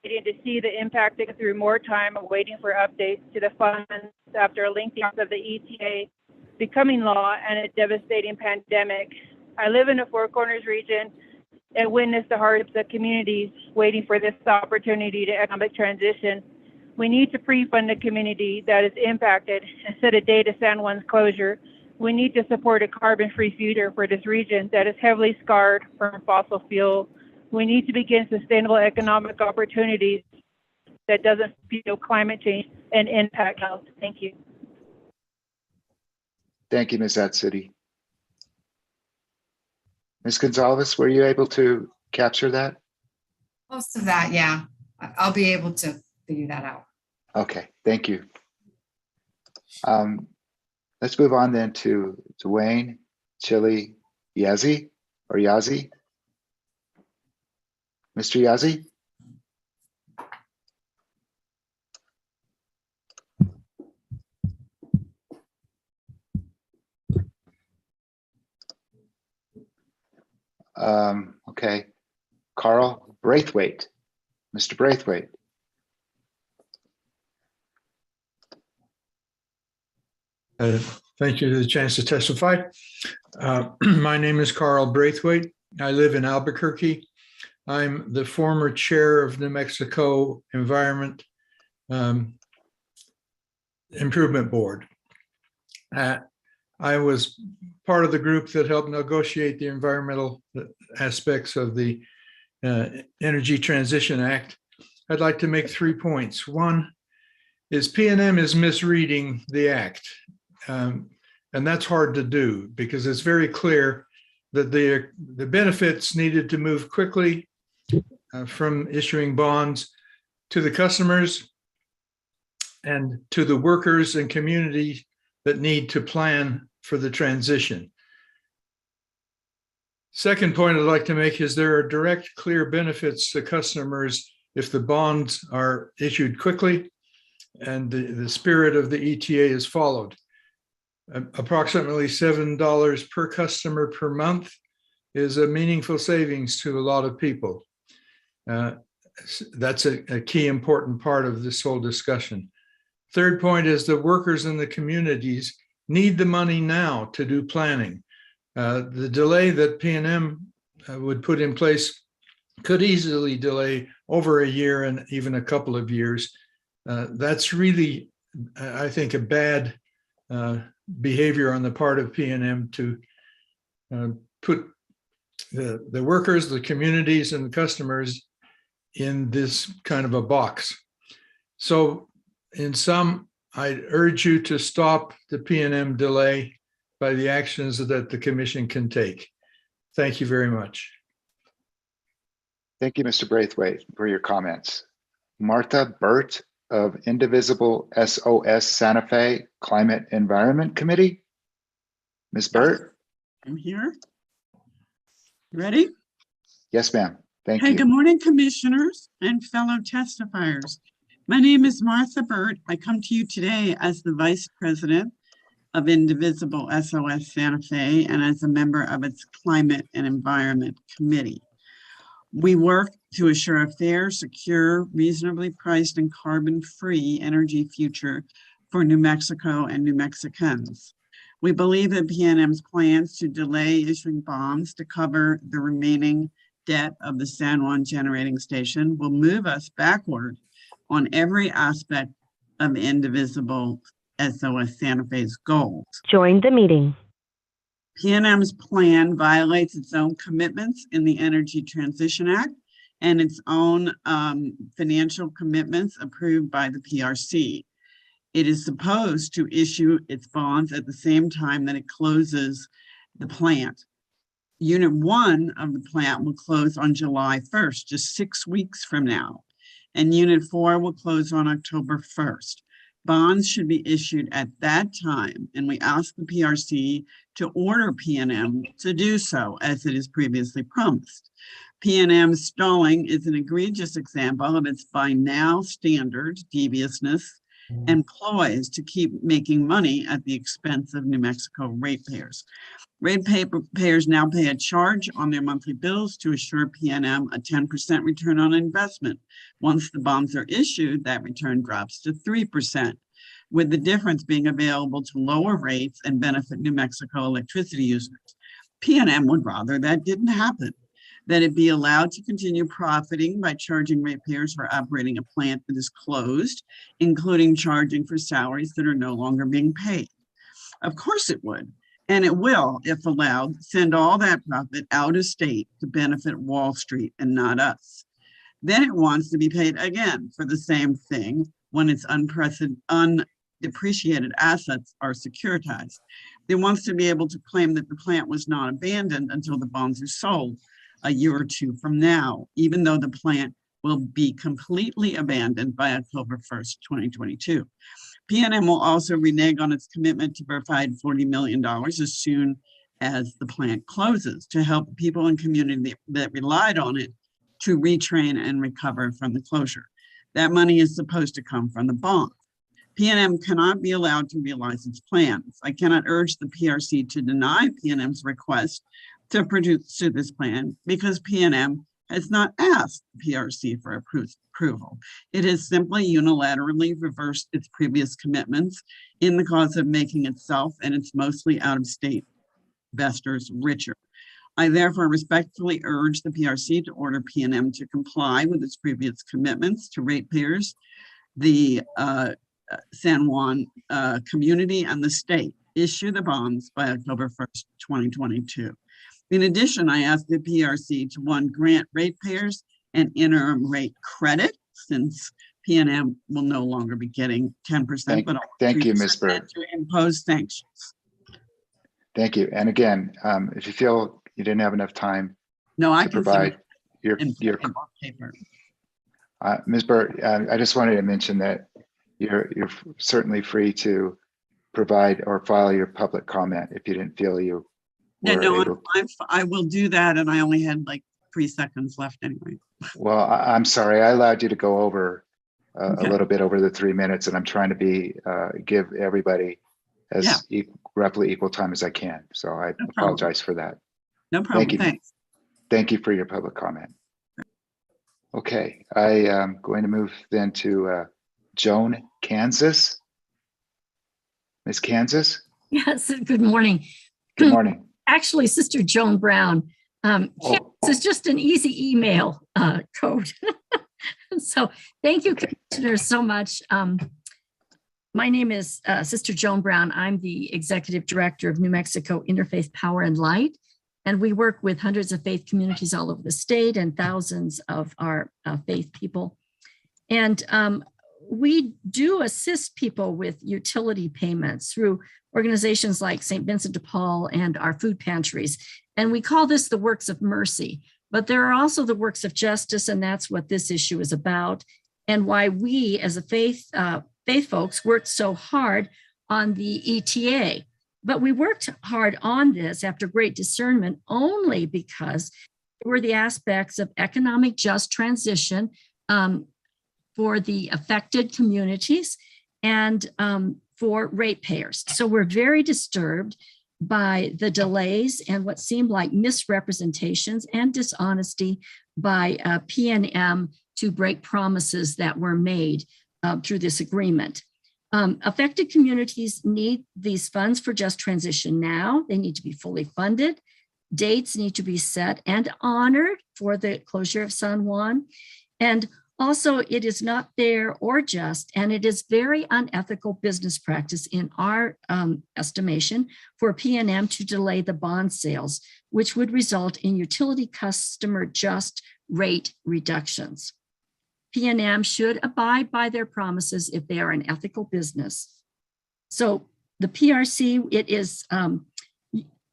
to see the impact through more time of waiting for updates to the funds after a lengthy months of the ETA becoming law and a devastating pandemic. I live in the Four Corners region and witnessed the hardships of communities waiting for this opportunity to economic transition. We need to pre-fund the community that is impacted and set a date of San Juan's closure. We need to support a carbon-free future for this region that is heavily scarred from fossil fuel. We need to begin sustainable economic opportunities that doesn't fuel climate change and impact health. Thank you. Thank you, Ms. Atsidi. Ms. Gonzalez, were you able to capture that? Most of that, yeah. I'll be able to figure that out. Okay, thank you. Let's move on then to Wayne Chili Yazzie or Yazzie. Mr. Yazzie? Okay, Carl Braithwaite. Mr. Braithwaite. Thank you for the chance to testify. My name is Carl Braithwaite. I live in Albuquerque. I'm the former chair of New Mexico Environment Improvement Board. I was part of the group that helped negotiate the environmental aspects of the Energy Transition Act. I'd like to make 3 points. One is PNM is misreading the act. And that's hard to do because it's very clear that the benefits needed to move quickly from issuing bonds to the customers and to the workers and communities that need to plan for the transition. Second point I'd like to make is there are direct, clear benefits to customers if the bonds are issued quickly and the spirit of the ETA is followed. Approximately $7 per customer per month is a meaningful savings to a lot of people. That's a key important part of this whole discussion. Third point is the workers in the communities need the money now to do planning. The delay that PNM would put in place could easily delay over a year and even a couple of years. That's really, I think, a bad behavior on the part of PNM to put the workers, the communities, and the customers in this kind of a box. So in sum, I'd urge you to stop the P&M delay by the actions that the commission can take. Thank you very much. Thank you, Mr. Braithwaite, for your comments. Martha Burt of Indivisible SOS Santa Fe Climate Environment Committee. Ms. Burt? I'm here. Ready? Yes, ma'am. Thank Hey, you. good morning, commissioners and fellow testifiers. My name is Martha Burt. I come to you today as the Vice President of Indivisible SOS Santa Fe and as a member of its Climate and Environment Committee. We work to assure a fair, secure, reasonably priced, and carbon-free energy future for New Mexico and New Mexicans. We believe that PNM's plans to delay issuing bonds to cover the remaining debt of the San Juan Generating Station will move us backward on every aspect of Indivisible SOS Santa Fe's goals. Join the meeting. PNM's plan violates its own commitments in the Energy Transition Act and its own financial commitments approved by the PRC. It is supposed to issue its bonds at the same time that it closes the plant. Unit 1 of the plant will close on July 1st, just 6 weeks from now, and Unit 4 will close on October 1st. Bonds should be issued at that time, and we ask the PRC to order PNM to do so as it is previously promised. PNM's stalling is an egregious example of its by now standard deviousness and ploys to keep making money at the expense of New Mexico ratepayers. Ratepayers now pay a charge on their monthly bills to assure PNM a 10% return on investment. Once the bonds are issued, that return drops to 3%, with the difference being available to lower rates and benefit New Mexico electricity users. PNM would rather that didn't happen, that it be allowed to continue profiting by charging ratepayers for operating a plant that is closed, including charging for salaries that are no longer being paid. Of course it would, and it will, if allowed, send all that profit out of state to benefit Wall Street and not us. Then it wants to be paid again for the same thing when its undepreciated assets are securitized. It wants to be able to claim that the plant was not abandoned until the bonds are sold a year or two from now, even though the plant will be completely abandoned by October 1st, 2022. PNM will also renege on its commitment to provide $40 million as soon as the plant closes to help the people and community that relied on it to retrain and recover from the closure. That money is supposed to come from the bond. PNM cannot be allowed to realize its plans. I cannot urge the PRC to deny PNM's request to pursue this plan because PNM has not asked the PRC for approval. It has simply unilaterally reversed its previous commitments in the cause of making itself and its mostly out-of-state investors richer. I therefore respectfully urge the PRC to order PNM to comply with its previous commitments to ratepayers, the San Juan community, and the state. Issue the bonds by October 1st, 2022. In addition, I ask the PRC to, 1, grant ratepayers an interim rate credit, since PNM will no longer be getting 10%, but thank you, Ms. Burt. To impose sanctions. Thank you. And again, if you feel you didn't have enough time to provide your paper. Ms. Burt, I just wanted to mention that you're certainly free to provide or file your public comment if you didn't feel you Yeah, no, I will do that, and I only had like 3 seconds left anyway. Well, I'm sorry, I allowed you to go over a little bit over the 3 minutes, and I'm trying to give everybody as roughly equal time as I can. So I apologize for that. No problem. Thanks. Thank you for your public comment. Okay, I am going to move then to Joan Kansas. Ms. Kansas? Yes, good morning. Good morning. Actually, Sister Joan Brown. Kansas is just an easy email code. So thank you, Commissioner, so much. My name is Sister Joan Brown. I'm the Executive Director of New Mexico Interfaith Power and Light. And we work with hundreds of faith communities all over the state and thousands of our faith people. And we do assist people with utility payments through organizations like St. Vincent de Paul and our food pantries. And we call this the works of mercy, but there are also the works of justice, and that's what this issue is about, and why we as a faith folks worked so hard on the ETA. But we worked hard on this after great discernment only because there were the aspects of economic just transition for the affected communities and for ratepayers. So we're very disturbed by the delays and what seemed like misrepresentations and dishonesty by PNM to break promises that were made through this agreement. Affected communities need these funds for just transition now. They need to be fully funded. Dates need to be set and honored for the closure of San Juan. And also, it is not fair or just, and it is very unethical business practice in our estimation for PNM to delay the bond sales, which would result in utility customer just rate reductions. PNM should abide by their promises if they are an ethical business. So the PRC, it is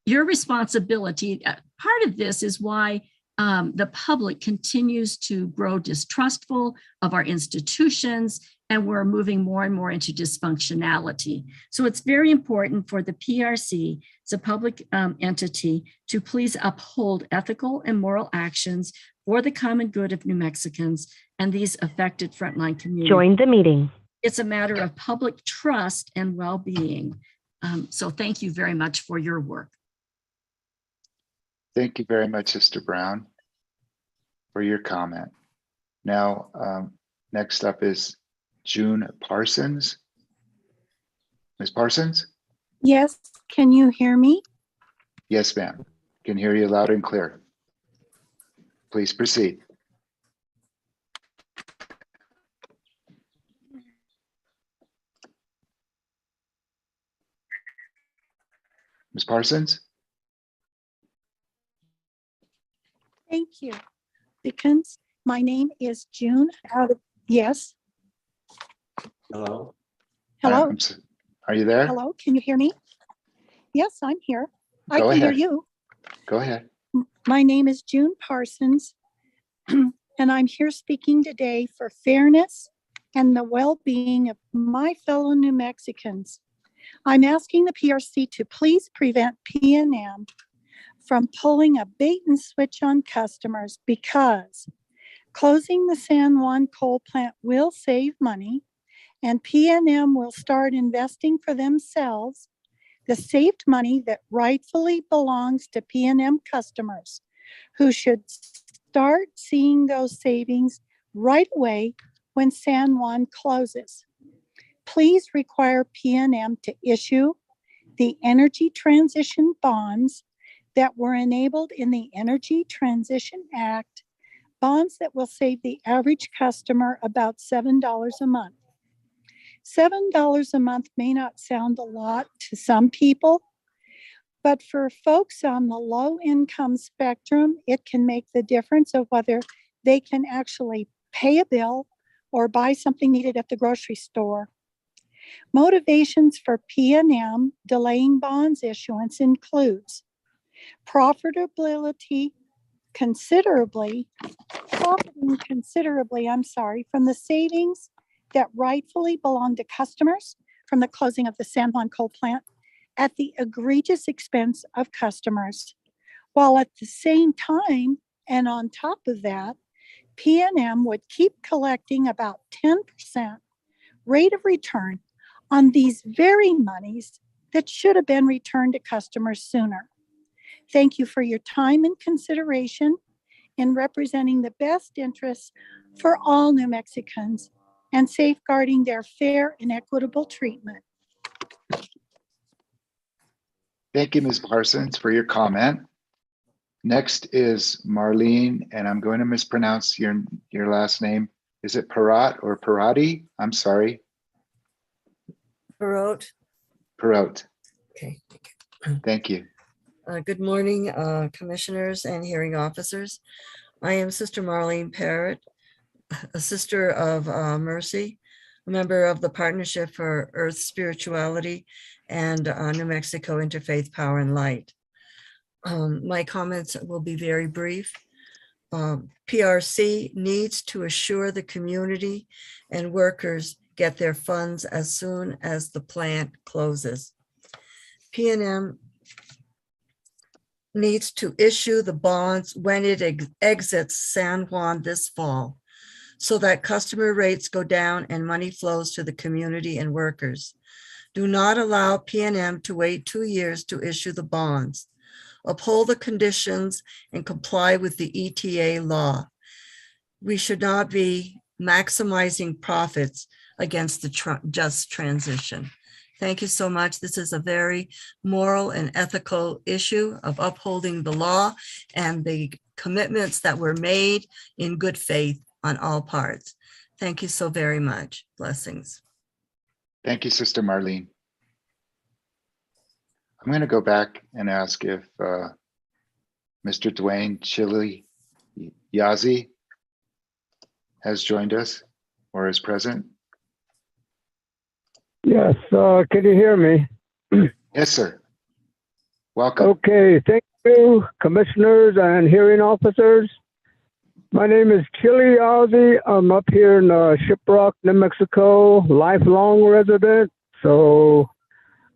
your responsibility. Part of this is why the public continues to grow distrustful of our institutions, and we're moving more and more into dysfunctionality. So it's very important for the PRC, as a public entity, to please uphold ethical and moral actions for the common good of New Mexicans and these affected frontline communities. Join the meeting. It's a matter of public trust and well-being. So thank you very much for your work. Thank you very much, Sister Brown, for your comment. Now, next up is June Parsons. Ms. Parsons? Yes, can you hear me? Yes, ma'am. Can hear you loud and clear. Please proceed. Ms. Parsons? Thank you. Dickens, my name is June yes. Hello? Hello. Are you there? Hello, can you hear me? Yes, I'm here. I Go can hear ahead. you. Go ahead. My name is June Parsons, and I'm here speaking today for fairness and the well-being of my fellow New Mexicans. I'm asking the PRC to please prevent PNM from pulling a bait and switch on customers, because closing the San Juan coal plant will save money, and PNM will start investing for themselves the saved money that rightfully belongs to PNM customers, who should start seeing those savings right away when San Juan closes. Please require PNM to issue the energy transition bonds that were enabled in the Energy Transition Act, bonds that will save the average customer about $7 a month. $7 a month may not sound a lot to some people, but for folks on the low income spectrum, it can make the difference of whether they can actually pay a bill or buy something needed at the grocery store. Motivations for PNM delaying bonds issuance includes profiting considerably from the savings that rightfully belong to customers from the closing of the San Juan coal plant at the egregious expense of customers, while at the same time, and on top of that, PNM would keep collecting about 10% rate of return on these very monies that should have been returned to customers sooner. Thank you for your time and consideration in representing the best interests for all New Mexicans and safeguarding their fair and equitable treatment. Thank you, Ms. Parsons, for your comment. Next is Marlene, and I'm going to mispronounce your last name. Is it Parat or Parati? I'm sorry. Perot. Perot. Okay. Thank you. Good morning, commissioners and hearing officers. I am Sister Marlene Parrott, a sister of Mercy, a member of the Partnership for Earth Spirituality and New Mexico Interfaith Power and Light. My comments will be very brief. PRC needs to assure the community and workers get their funds as soon as the plant closes. PNM needs to issue the bonds when it exits San Juan this fall, so that customer rates go down and money flows to the community and workers. Do not allow PNM to wait 2 years to issue the bonds. Uphold the conditions and comply with the ETA law. We should not be maximizing profits against the just transition. Thank you so much. This is a very moral and ethical issue of upholding the law and the commitments that were made in good faith on all parts. Thank you so very much. Blessings. Thank you, Sister Marlene. I'm going to go back and ask if Mr. Dwayne Chili Yazi has joined us or is present. Yes, can you hear me? Yes, sir. Welcome. Okay, thank you, commissioners and hearing officers. My name is Chili Ozzy. I'm up here in Shiprock, New Mexico, lifelong resident. So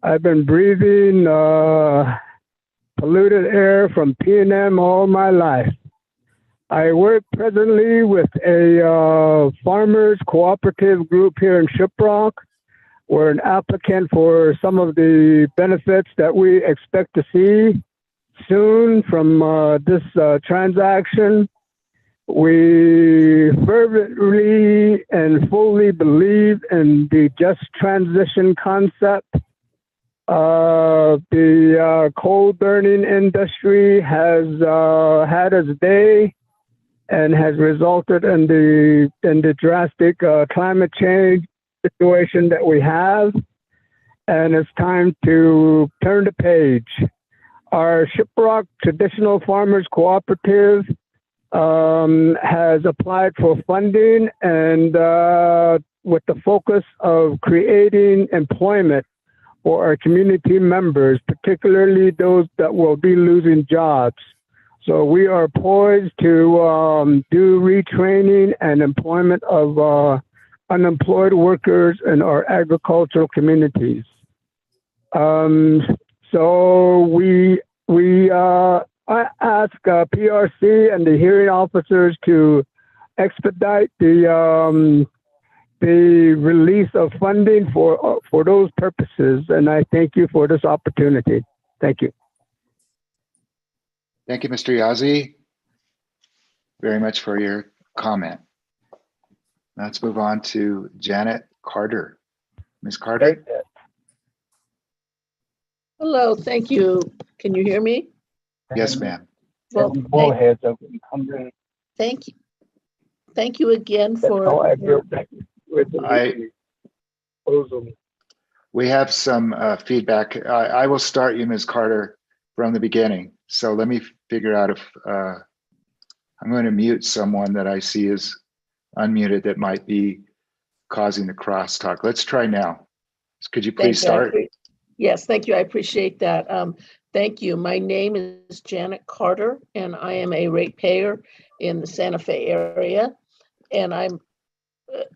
I've been breathing polluted air from P&M all my life. I work presently with a farmers cooperative group here in Shiprock. We're an applicant for some of the benefits that we expect to see soon from this transaction. We fervently and fully believe in the just transition concept. The coal burning industry has had its day and has resulted in the drastic climate change situation that we have, and it's time to turn the page. Our Shiprock Traditional Farmers Cooperative has applied for funding and with the focus of creating employment for our community members, particularly those that will be losing jobs. So we are poised to do retraining and employment of unemployed workers in our agricultural communities. I ask PRC and the hearing officers to expedite the release of funding for those purposes, and I thank you for this opportunity. Thank you. Thank you, Mr. Yazi, very much for your comment. Let's move on to Janet Carter. Ms. Carter? Hello, thank you. Can you hear me? Yes, ma'am. Well, thank you. Thank you again for. We have some feedback. I will start you, Ms. Carter, from the beginning. So let me figure out if I'm going to mute someone that I see is unmuted that might be causing the crosstalk. Let's try now. Could you please start? Yes, thank you. I appreciate that. Thank you. My name is Janet Carter, and I am a ratepayer in the Santa Fe area. And I'm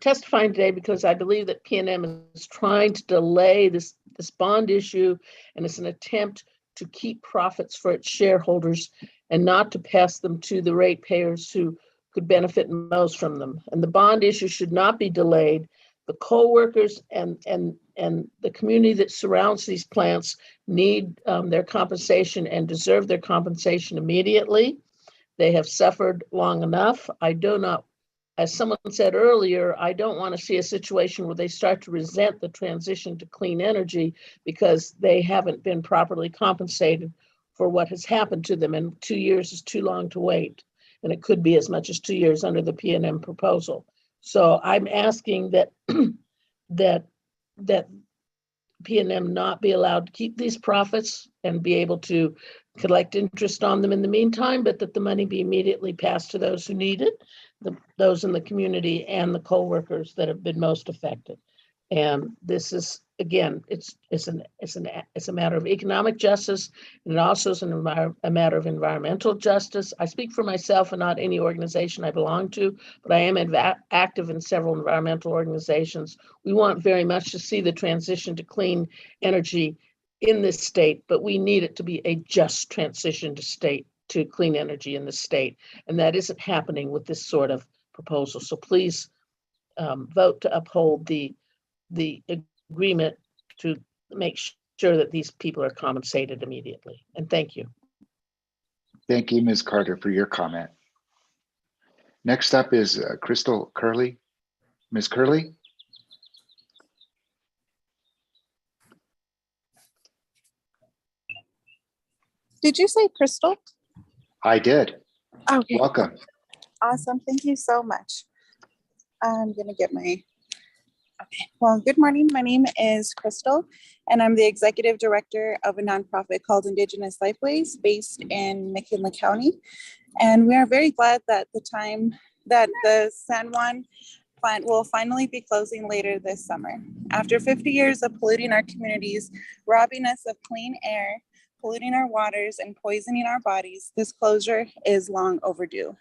testifying today because I believe that PNM is trying to delay this bond issue, and it's an attempt to keep profits for its shareholders and not to pass them to the ratepayers who could benefit most from them. And the bond issue should not be delayed. The coal workers and the community that surrounds these plants need their compensation and deserve their compensation immediately. They have suffered long enough. I do not, as someone said earlier, I don't want to see a situation where they start to resent the transition to clean energy because they haven't been properly compensated for what has happened to them. And 2 years is too long to wait. And it could be as much as 2 years under the PNM proposal. So I'm asking that P&M not be allowed to keep these profits and be able to collect interest on them in the meantime, but that the money be immediately passed to those who need it, those in the community and the coal workers that have been most affected. And this is, again, it's a matter of economic justice, and it also is a matter of environmental justice. I speak for myself and not any organization I belong to, but I am active in several environmental organizations. We want very much to see the transition to clean energy in this state, but we need it to be a just transition to clean energy in the state, and that isn't happening with this sort of proposal. So please vote to uphold the agreement to make sure that these people are compensated immediately. And thank you. Thank you, Ms. Carter, for your comment. Next up is Crystal Curley. Ms. Curley? Did you say Crystal? I did. Okay. Welcome. Awesome. Thank you so much. I'm going to get my... Okay. Well, good morning. My name is Crystal, and I'm the executive director of a nonprofit called Indigenous Lifeways based in McKinley County. And we are very glad that the San Juan plant will finally be closing later this summer. After 50 years of polluting our communities, robbing us of clean air, polluting our waters, and poisoning our bodies, this closure is long overdue.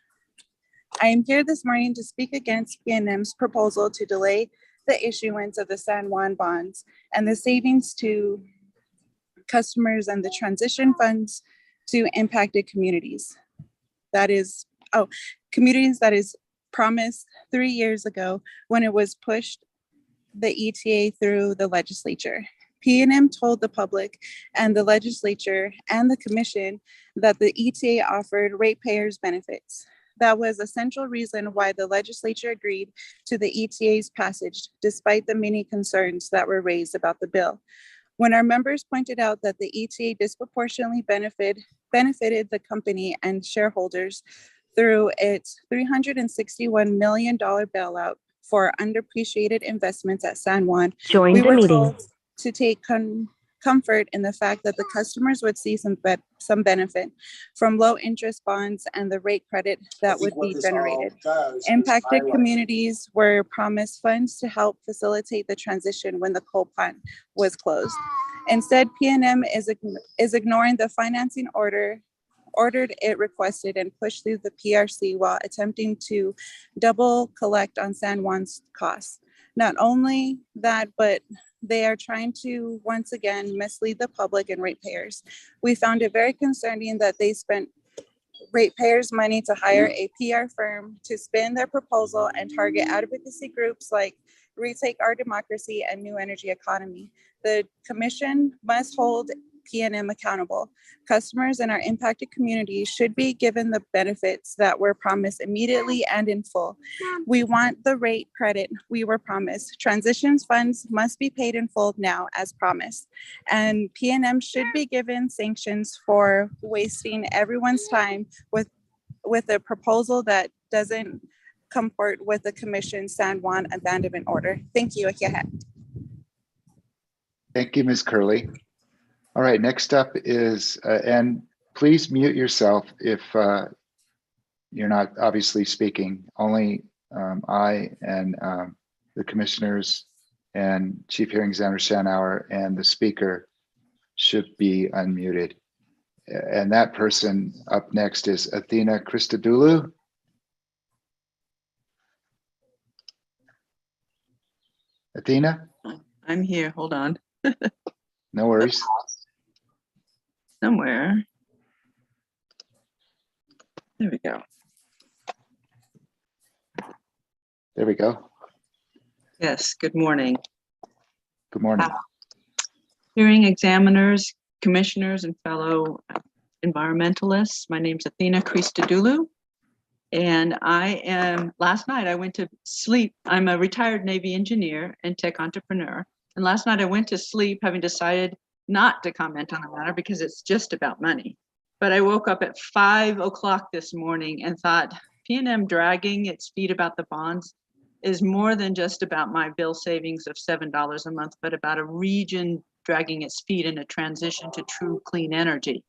I am here this morning to speak against Pnm's proposal to delay the issuance of the San Juan bonds and the savings to customers and the transition funds to impacted communities. Communities that is promised 3 years ago when it was pushed the ETA through the legislature. P&M told the public and the legislature and the commission that the ETA offered ratepayers benefits. That was a central reason why the legislature agreed to the ETA's passage, despite the many concerns that were raised about the bill. When our members pointed out that the ETA disproportionately benefited the company and shareholders through its $361 million bailout for underappreciated investments at San Juan, we were told to take comfort in the fact that the customers would see some benefit from low interest bonds and the rate credit that would be generated. Impacted communities were promised funds to help facilitate the transition when the coal plant was closed. Instead, P&M is ignoring the financing ordered it requested and pushed through the PRC while attempting to double collect on San Juan's costs. Not only that, but they are trying to once again mislead the public and ratepayers. We found it very concerning that they spent ratepayers' money to hire a PR firm to spin their proposal and target advocacy groups like Retake Our Democracy and New Energy Economy. The commission must hold P&M accountable. Customers in our impacted communities should be given the benefits that were promised immediately and in full. We want the rate credit we were promised. Transitions funds must be paid in full now as promised. And P&M should be given sanctions for wasting everyone's time with a proposal that doesn't comport with the commission's San Juan abandonment order. Thank you. Thank you, Ms. Curley. All right, next up is, and please mute yourself if you're not obviously speaking. Only I and the commissioners and Chief Hearing Examiner Shanauer and the speaker should be unmuted. And that person up next is Athena Christodoulou. Athena? I'm here, hold on. No worries. Somewhere. There we go. There we go. Yes, good morning. Good morning. Hearing examiners, commissioners, and fellow environmentalists. My name's Athena Christodoulou, and last night I went to sleep. I'm a retired Navy engineer and tech entrepreneur. And last night I went to sleep having decided not to comment on the matter because it's just about money. But I woke up at 5 o'clock this morning and thought P&M dragging its feet about the bonds is more than just about my bill savings of $7 a month, but about a region dragging its feet in a transition to true clean energy.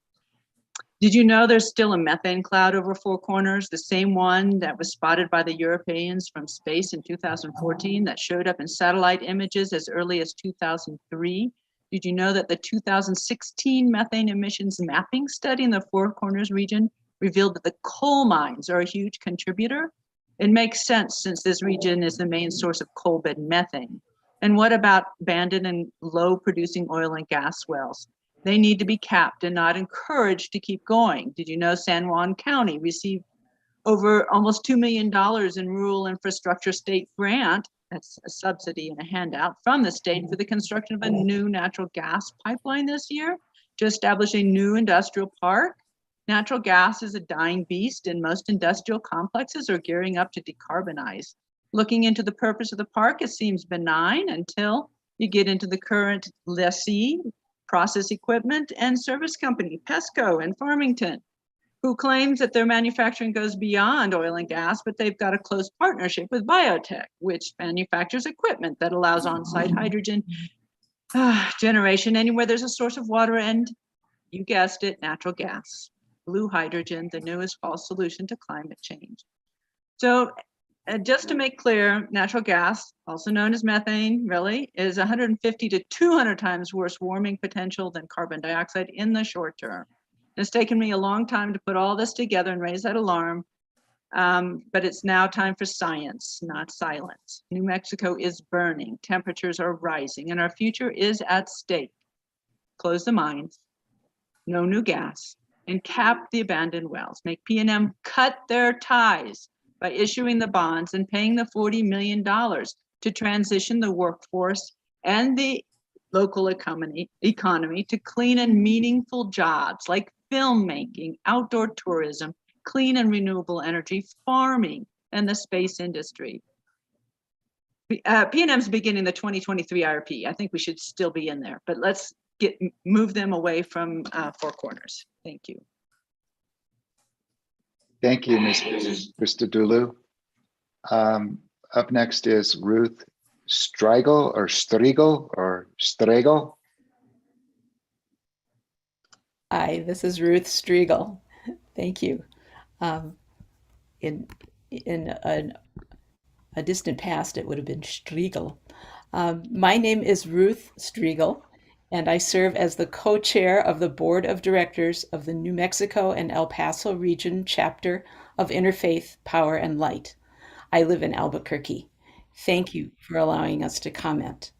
Did you know there's still a methane cloud over Four Corners, the same one that was spotted by the Europeans from space in 2014 that showed up in satellite images as early as 2003? Did you know that the 2016 methane emissions mapping study in the Four Corners region revealed that the coal mines are a huge contributor? It makes sense since this region is the main source of coal bed methane. And what about abandoned and low producing oil and gas wells? They need to be capped and not encouraged to keep going. Did you know San Juan County received over almost $2 million in rural infrastructure state grant, that's a subsidy and a handout from the state for the construction of a new natural gas pipeline this year to establish a new industrial park? Natural gas is a dying beast and most industrial complexes are gearing up to decarbonize. Looking into the purpose of the park, it seems benign until you get into the current lessee, process equipment and service company, Pesco in Farmington, who claims that their manufacturing goes beyond oil and gas, but they've got a close partnership with biotech, which manufactures equipment that allows on-site hydrogen generation anywhere there's a source of water and, you guessed it, natural gas. Blue hydrogen, the newest false solution to climate change. So just to make clear, natural gas, also known as methane, really, is 150 to 200 times worse warming potential than carbon dioxide in the short term. It's taken me a long time to put all this together and raise that alarm, but it's now time for science, not silence. New Mexico is burning, temperatures are rising, and our future is at stake. Close the mines, no new gas, and cap the abandoned wells. Make PNM cut their ties by issuing the bonds and paying the $40 million to transition the workforce and the local economy to clean and meaningful jobs like filmmaking, outdoor tourism, clean and renewable energy, farming, and the space industry. PNM's beginning the 2023 IRP. I think we should still be in there, but let's move them away from Four Corners. Thank you. Thank you, Ms. Christodoulou. Up next is Ruth Striegel or Striegel. Hi, this is Ruth Striegel. Thank you. In a distant past, it would have been Striegel. My name is Ruth Striegel, and I serve as the co-chair of the board of directors of the New Mexico and El Paso region chapter of Interfaith Power and Light. I live in Albuquerque. Thank you for allowing us to comment.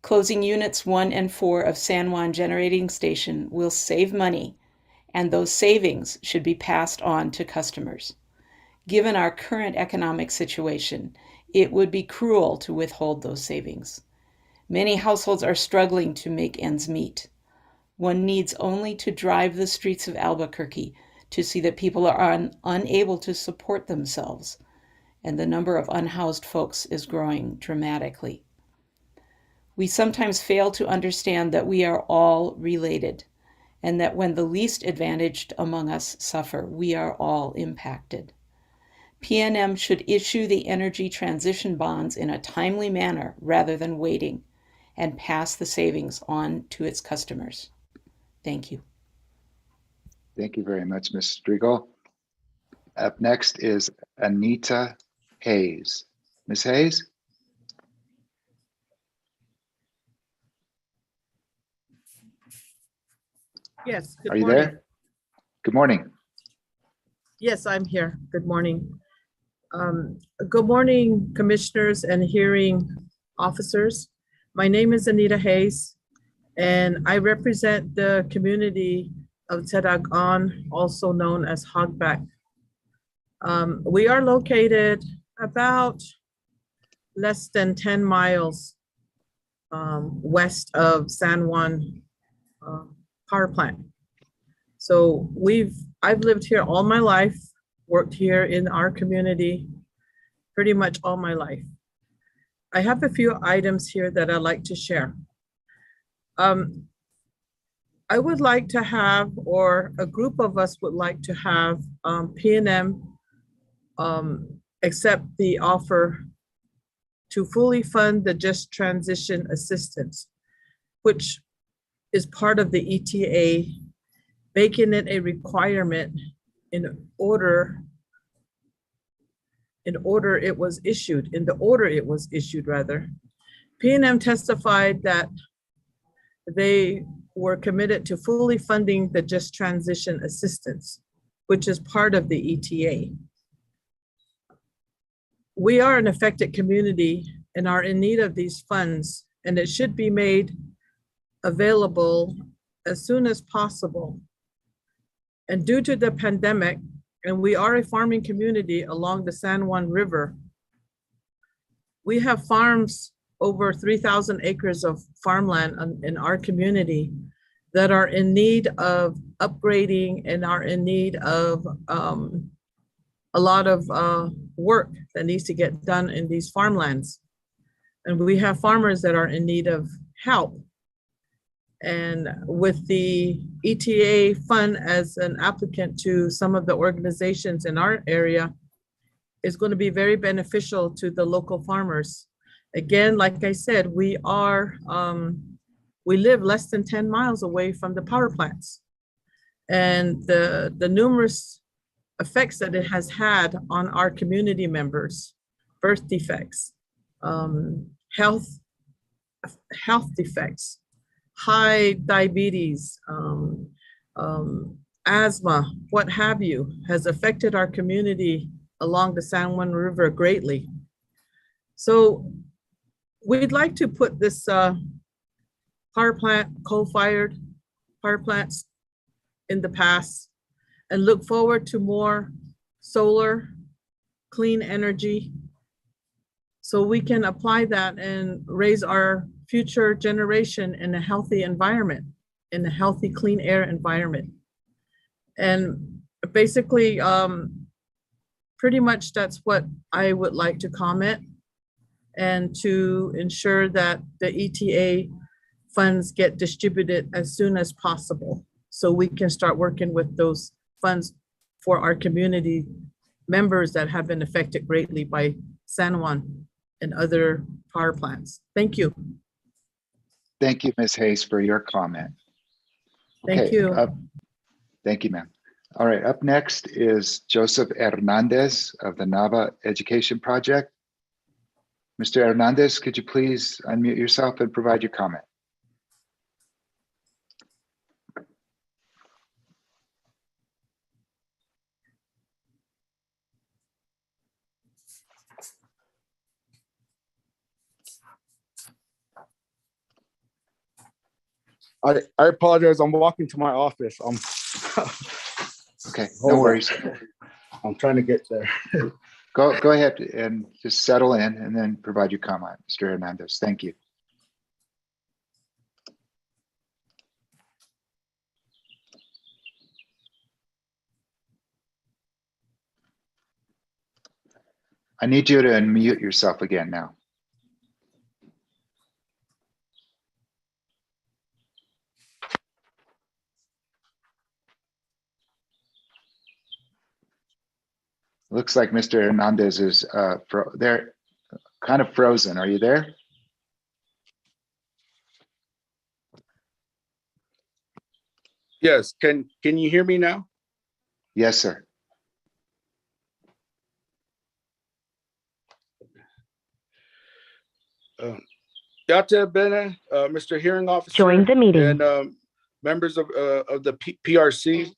Closing units 1 and 4 of San Juan Generating Station will save money, and those savings should be passed on to customers. Given our current economic situation, it would be cruel to withhold those savings. Many households are struggling to make ends meet. One needs only to drive the streets of Albuquerque to see that people are unable to support themselves, and the number of unhoused folks is growing dramatically. We sometimes fail to understand that we are all related, and that when the least advantaged among us suffer, we are all impacted. PNM should issue the energy transition bonds in a timely manner rather than waiting, and pass the savings on to its customers. Thank you. Thank you very much, Ms. Striegel. Up next is Anita Hayes. Ms. Hayes? Yes, good Are you morning. there? Good morning. Yes, I'm here. Good morning. Good morning, commissioners and hearing officers. My name is Anita Hayes, and I represent the community of Teragon, also known as Hogback. We are located about less than 10 miles west of San Juan power plant. So I've lived here all my life, worked here in our community pretty much all my life. I have a few items here that I'd like to share. I would like to have, or a group of us would like to have PNM accept the offer to fully fund the Just Transition Assistance. which is part of the ETA, making it a requirement in order it was issued, in the order it was issued rather. P&M testified that they were committed to fully funding the Just Transition Assistance, which is part of the ETA. We are an affected community and are in need of these funds, and it should be made available as soon as possible. And due to the pandemic, and we are a farming community along the San Juan River, we have farms, over 3,000 acres of farmland in our community that are in need of upgrading and are in need of a lot of work that needs to get done in these farmlands. And we have farmers that are in need of help. And with the ETA fund as an applicant to some of the organizations in our area, is going to be very beneficial to the local farmers. Again, like I said, we live less than 10 miles away from the power plants. And the numerous effects that it has had on our community members, birth defects, health defects, high diabetes, asthma, what have you, has affected our community along the San Juan River greatly. So we'd like to put this power plant, coal-fired power plants in the past and look forward to more solar, clean energy, so we can apply that and raise our future generation in a healthy environment, in a healthy, clean air environment. And basically, pretty much that's what I would like to comment, and to ensure that the ETA funds get distributed as soon as possible, so we can start working with those funds for our community members that have been affected greatly by San Juan and other power plants. Thank you. Thank you, Ms. Hayes, for your comment. Thank you. Thank you, ma'am. All right, up next is Joseph Hernandez of the Nava Education Project. Mr. Hernandez, could you please unmute yourself and provide your comment? I apologize. I'm walking to my office. Okay, no worries. I'm trying to get there. Go ahead and just settle in and then provide your comment, Mr. Hernandez. Thank you. I need you to unmute yourself again now. Looks like Mr. Hernandez is there, kind of frozen. Are you there? Yes. Can you hear me now? Yes, sir. Yata Bene, Mr. Hearing Officer. Join the meeting. And members of the PRC.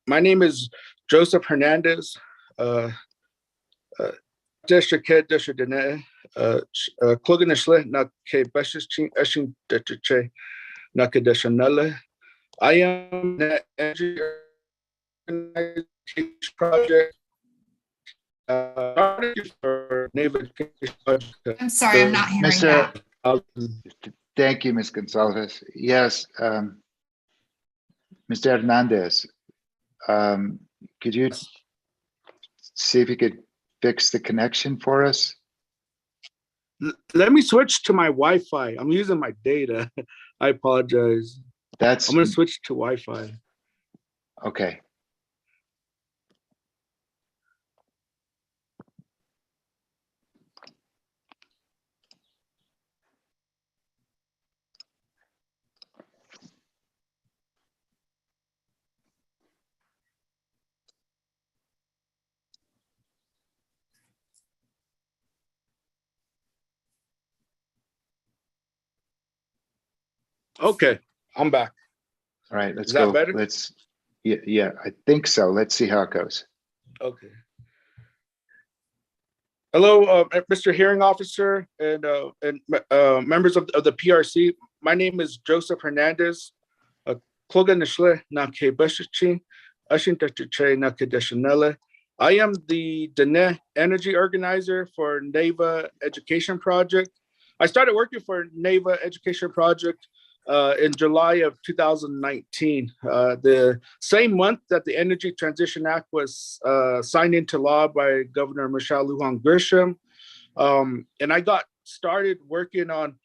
My name is Joseph Hernandez. Deshaket Deshadene, Kluganishle, Nake Beshing Eshing Deche, Nakadeshanele. I am the energy project. For Nava. I'm sorry, I'm not hearing that. Thank you, Ms. Gonzalez. Yes, Mr. Hernandez, could you see if you could fix the connection for us? Let me switch to my Wi-Fi. I'm using my data. I apologize. I'm going to switch to Wi-Fi. Okay. Okay, I'm back. All right, let's Is that go. better? Yeah, I think so. Let's see how it goes. Okay. Hello, Mr. Hearing Officer and members of the PRC. My name is Joseph Hernandez. I am the Dene Energy Organizer for Nava Education Project. I started working for Nava Education Project in July of 2019, the same month that the Energy Transition Act was signed into law by Governor Michelle Lujan Grisham. And I got started working on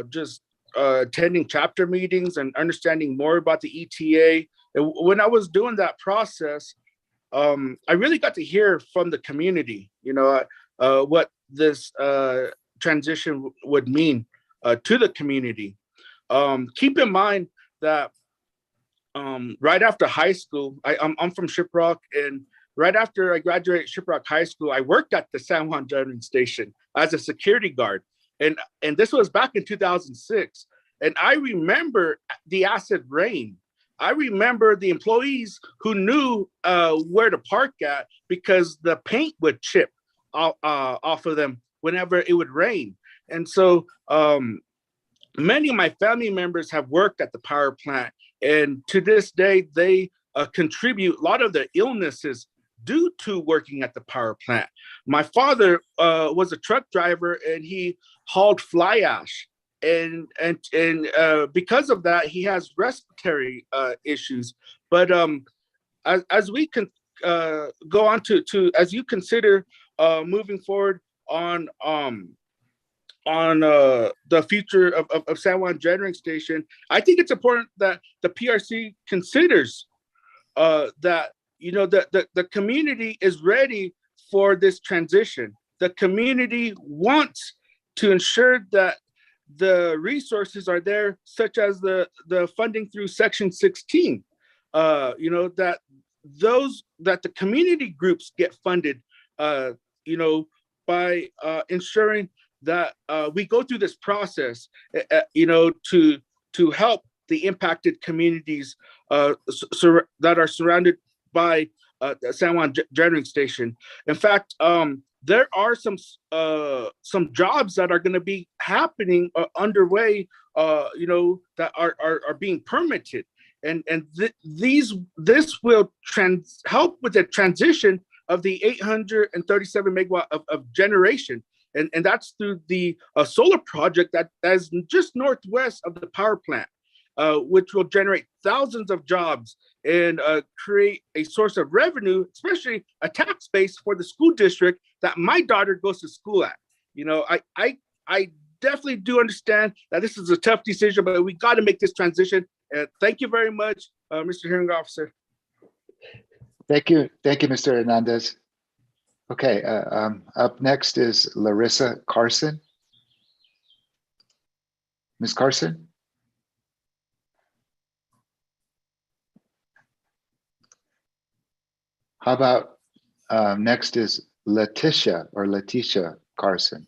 just attending chapter meetings and understanding more about the ETA. And when I was doing that process, I really got to hear from the community, what this transition would mean to the community. Keep in mind that right after high school, I'm from Shiprock, and right after I graduated Shiprock High School, I worked at the San Juan Generating Station as a security guard. And this was back in 2006. And I remember the acid rain. I remember the employees who knew where to park at because the paint would chip off of them whenever it would rain. And so many of my family members have worked at the power plant. And to this day, they contribute a lot of their illnesses due to working at the power plant. My father was a truck driver and he hauled fly ash. And because of that, he has respiratory issues. But as we can go on to as you consider moving forward on the future of San Juan Generating Station, I think it's important that the PRC considers that the community is ready for this transition. The community wants to ensure that the resources are there, such as the funding through Section 16. That the community groups get funded. By ensuring that we go through this process, to help the impacted communities that are surrounded by the San Juan Generating Station. In fact, there are some jobs that are going to be happening underway, that are being permitted, and this will help with the transition of the 837 megawatt of generation. And that's through the solar project that is just northwest of the power plant, which will generate thousands of jobs and create a source of revenue, especially a tax base for the school district that my daughter goes to school at. I definitely do understand that this is a tough decision, but we got to make this transition. Thank you very much, Mr. Hearing Officer. Thank you, Mr. Hernandez. Okay, up next is Larissa Carson. Ms. Carson? How about next is Letitia Carson?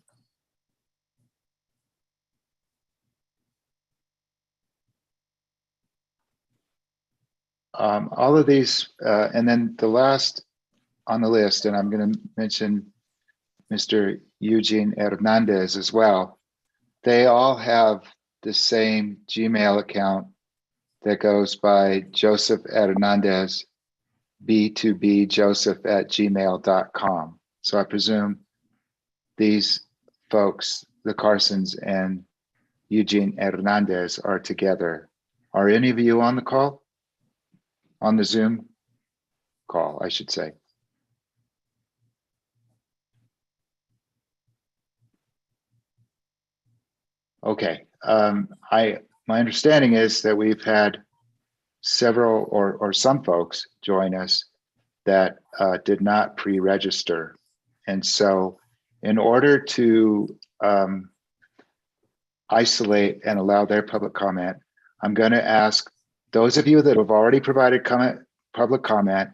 All of these, and then the last on the list, and I'm going to mention Mr. Eugene Hernandez as well. They all have the same Gmail account that goes by Joseph Hernandez, b2bjoseph@gmail.com. So I presume these folks, the Carsons and Eugene Hernandez, are together. Are any of you on the call? On the Zoom call, I should say. Okay, my understanding is that we've had several or some folks join us that did not pre-register. And so in order to isolate and allow their public comment, I'm going to ask those of you that have already provided public comment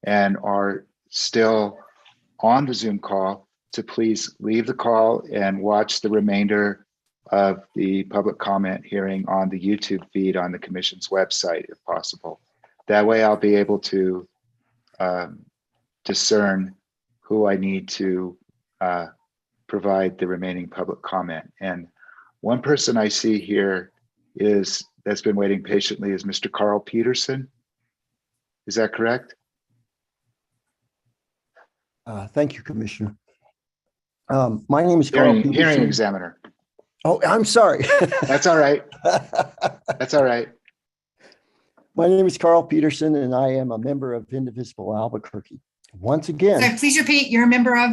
and are still on the Zoom call to please leave the call and watch the remainder of the public comment hearing on the YouTube feed on the commission's website, if possible. That way I'll be able to discern who I need to provide the remaining public comment. And one person I see here that's been waiting patiently is Mr. Carl Peterson. Is that correct? Thank you, Commissioner. My name is Carl Peterson. Hearing examiner. Oh, I'm sorry. That's all right. That's all right. My name is Carl Peterson, and I am a member of Indivisible Albuquerque. Once again. So please repeat, you're a member of?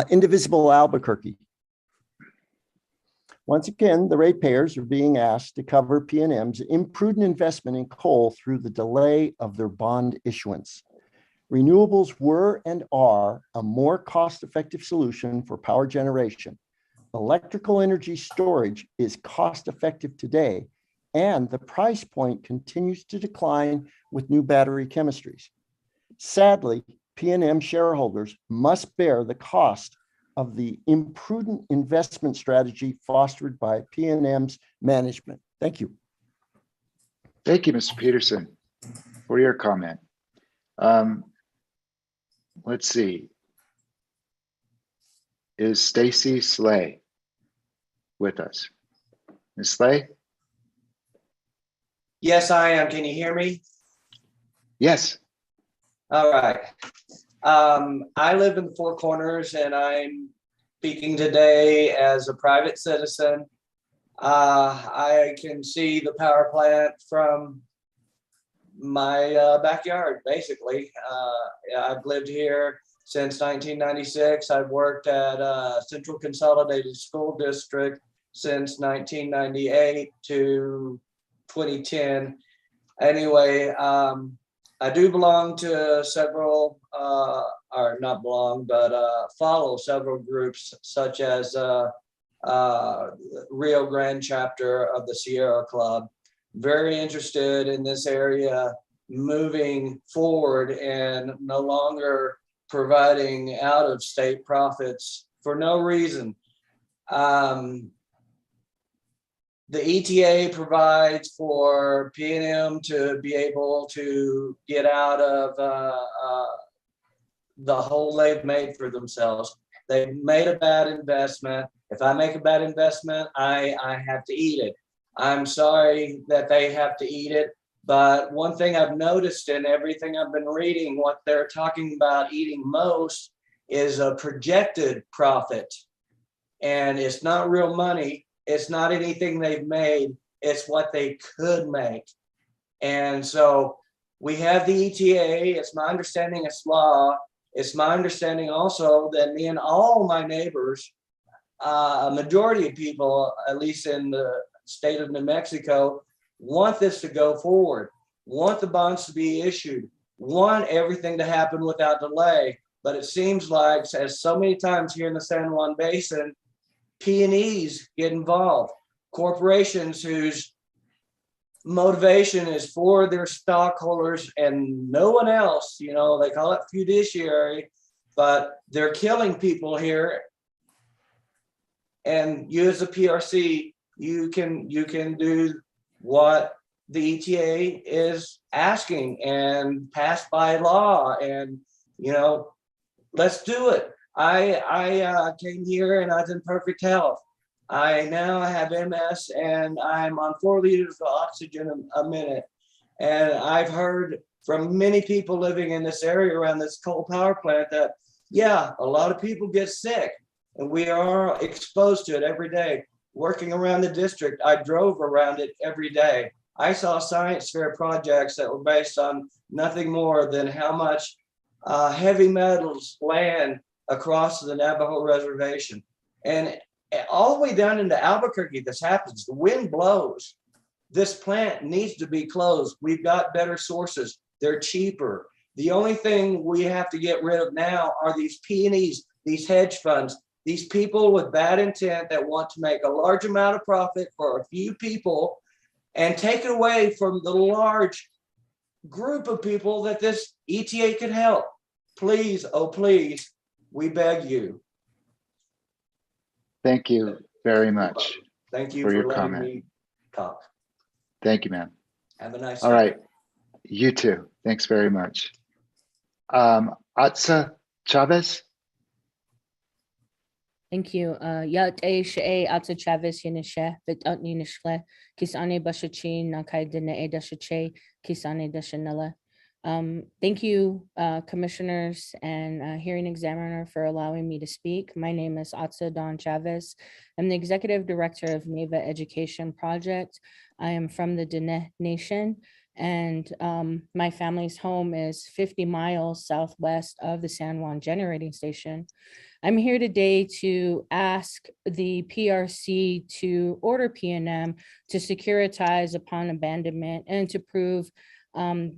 Indivisible Albuquerque. Once again, the ratepayers are being asked to cover Pnm's imprudent investment in coal through the delay of their bond issuance. Renewables were and are a more cost-effective solution for power generation. Electrical energy storage is cost-effective today, and the price point continues to decline with new battery chemistries. Sadly, Pnm shareholders must bear the cost of the imprudent investment strategy fostered by Pnm's management. Thank you. Thank you, Mr. Peterson, for your comment. Let's see. Is Stacy Slay with us? Ms. Slay? Yes, I am. Can you hear me? Yes. All right. I live in the Four Corners, and I'm speaking today as a private citizen. I can see the power plant from my backyard, basically. I've lived here since 1996. I've worked at Central Consolidated School District since 1998 to 2010. Anyway, I do belong to several, or not belong, but follow several groups such as Rio Grande chapter of the Sierra Club. Very interested in this area moving forward and no longer providing out-of-state profits for no reason. The ETA provides for Pnm to be able to get out of the hole they've made for themselves. They've made a bad investment. If I make a bad investment, I have to eat it. I'm sorry that they have to eat it, but one thing I've noticed in everything I've been reading, what they're talking about eating most is a projected profit. And it's not real money. It's not anything they've made. It's what they could make. And so we have the ETA. It's my understanding it's law. It's my understanding also that me and all my neighbors, a majority of people, at least in the state of New Mexico, want this to go forward, want the bonds to be issued, want everything to happen without delay. But it seems like, as so many times here in the San Juan Basin, P&Es get involved, corporations whose motivation is for their stockholders and no one else. You know, they call it fiduciary, but they're killing people here. And you as a PRC, you can do what the ETA is asking and passed by law, and you know, let's do it. I came here and I was in perfect health. I now have MS and I'm on 4 liters of oxygen a minute. And I've heard from many people living in this area around this coal power plant that, yeah, a lot of people get sick and we are exposed to it every day. Working around the district, I drove around it every day. I saw science fair projects that were based on nothing more than how much heavy metals land across the Navajo reservation. And all the way down into Albuquerque, this happens. The wind blows. This plant needs to be closed. We've got better sources. They're cheaper. The only thing we have to get rid of now are these P&Es, these hedge funds, these people with bad intent that want to make a large amount of profit for a few people and take it away from the large group of people that this ETA could help. Please, oh please, we beg you. Thank you very much. Thank you for your for letting comment. me talk. Thank you, ma'am. Have a nice All day. right. You too. Thanks very much. Atsa Chavez. Thank you. Ya te she atsa Chavez yenishe bit nishle kisane bashachi nakai dene edashache kisane dashanella. Thank you, commissioners and hearing examiner, for allowing me to speak. My name is Atsa Don Chavez. I'm the executive director of Nava Education Project. I am from the Dene Nation, and my family's home is 50 miles southwest of the San Juan generating station. I'm here today to ask the PRC to order P&M to securitize upon abandonment and to prove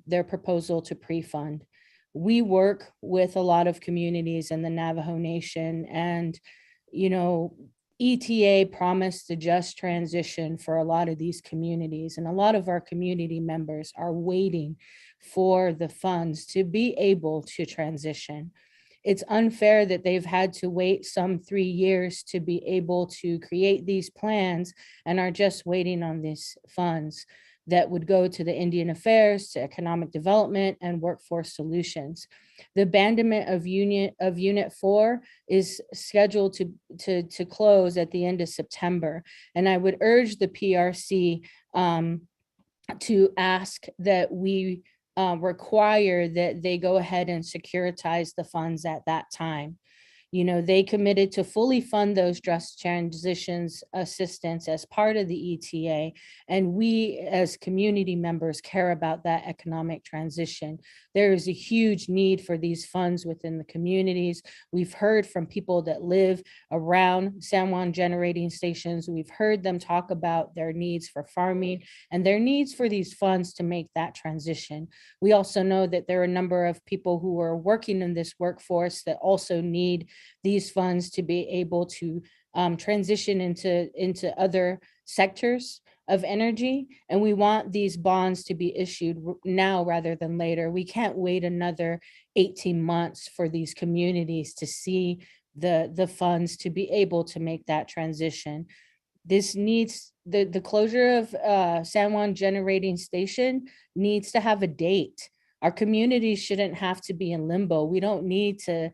their proposal to pre-fund. We work with a lot of communities in the Navajo Nation, and ETA promised a just transition for a lot of these communities, and a lot of our community members are waiting for the funds to be able to transition. It's unfair that they've had to wait some 3 years to be able to create these plans and are just waiting on these funds that would go to the Indian Affairs, to Economic Development, and Workforce Solutions. The abandonment of Unit 4 is scheduled to close at the end of September. And I would urge the PRC to ask that we require that they go ahead and securitize the funds at that time. They committed to fully fund those just transitions assistance as part of the ETA. And we as community members care about that economic transition. There is a huge need for these funds within the communities. We've heard from people that live around San Juan generating stations. We've heard them talk about their needs for farming and their needs for these funds to make that transition. We also know that there are a number of people who are working in this workforce that also need these funds to be able to transition into other sectors of energy. And we want these bonds to be issued now rather than later. We can't wait another 18 months for these communities to see the funds to be able to make that transition. This needs, the closure of San Juan generating station needs to have a date. Our communities shouldn't have to be in limbo. We don't need to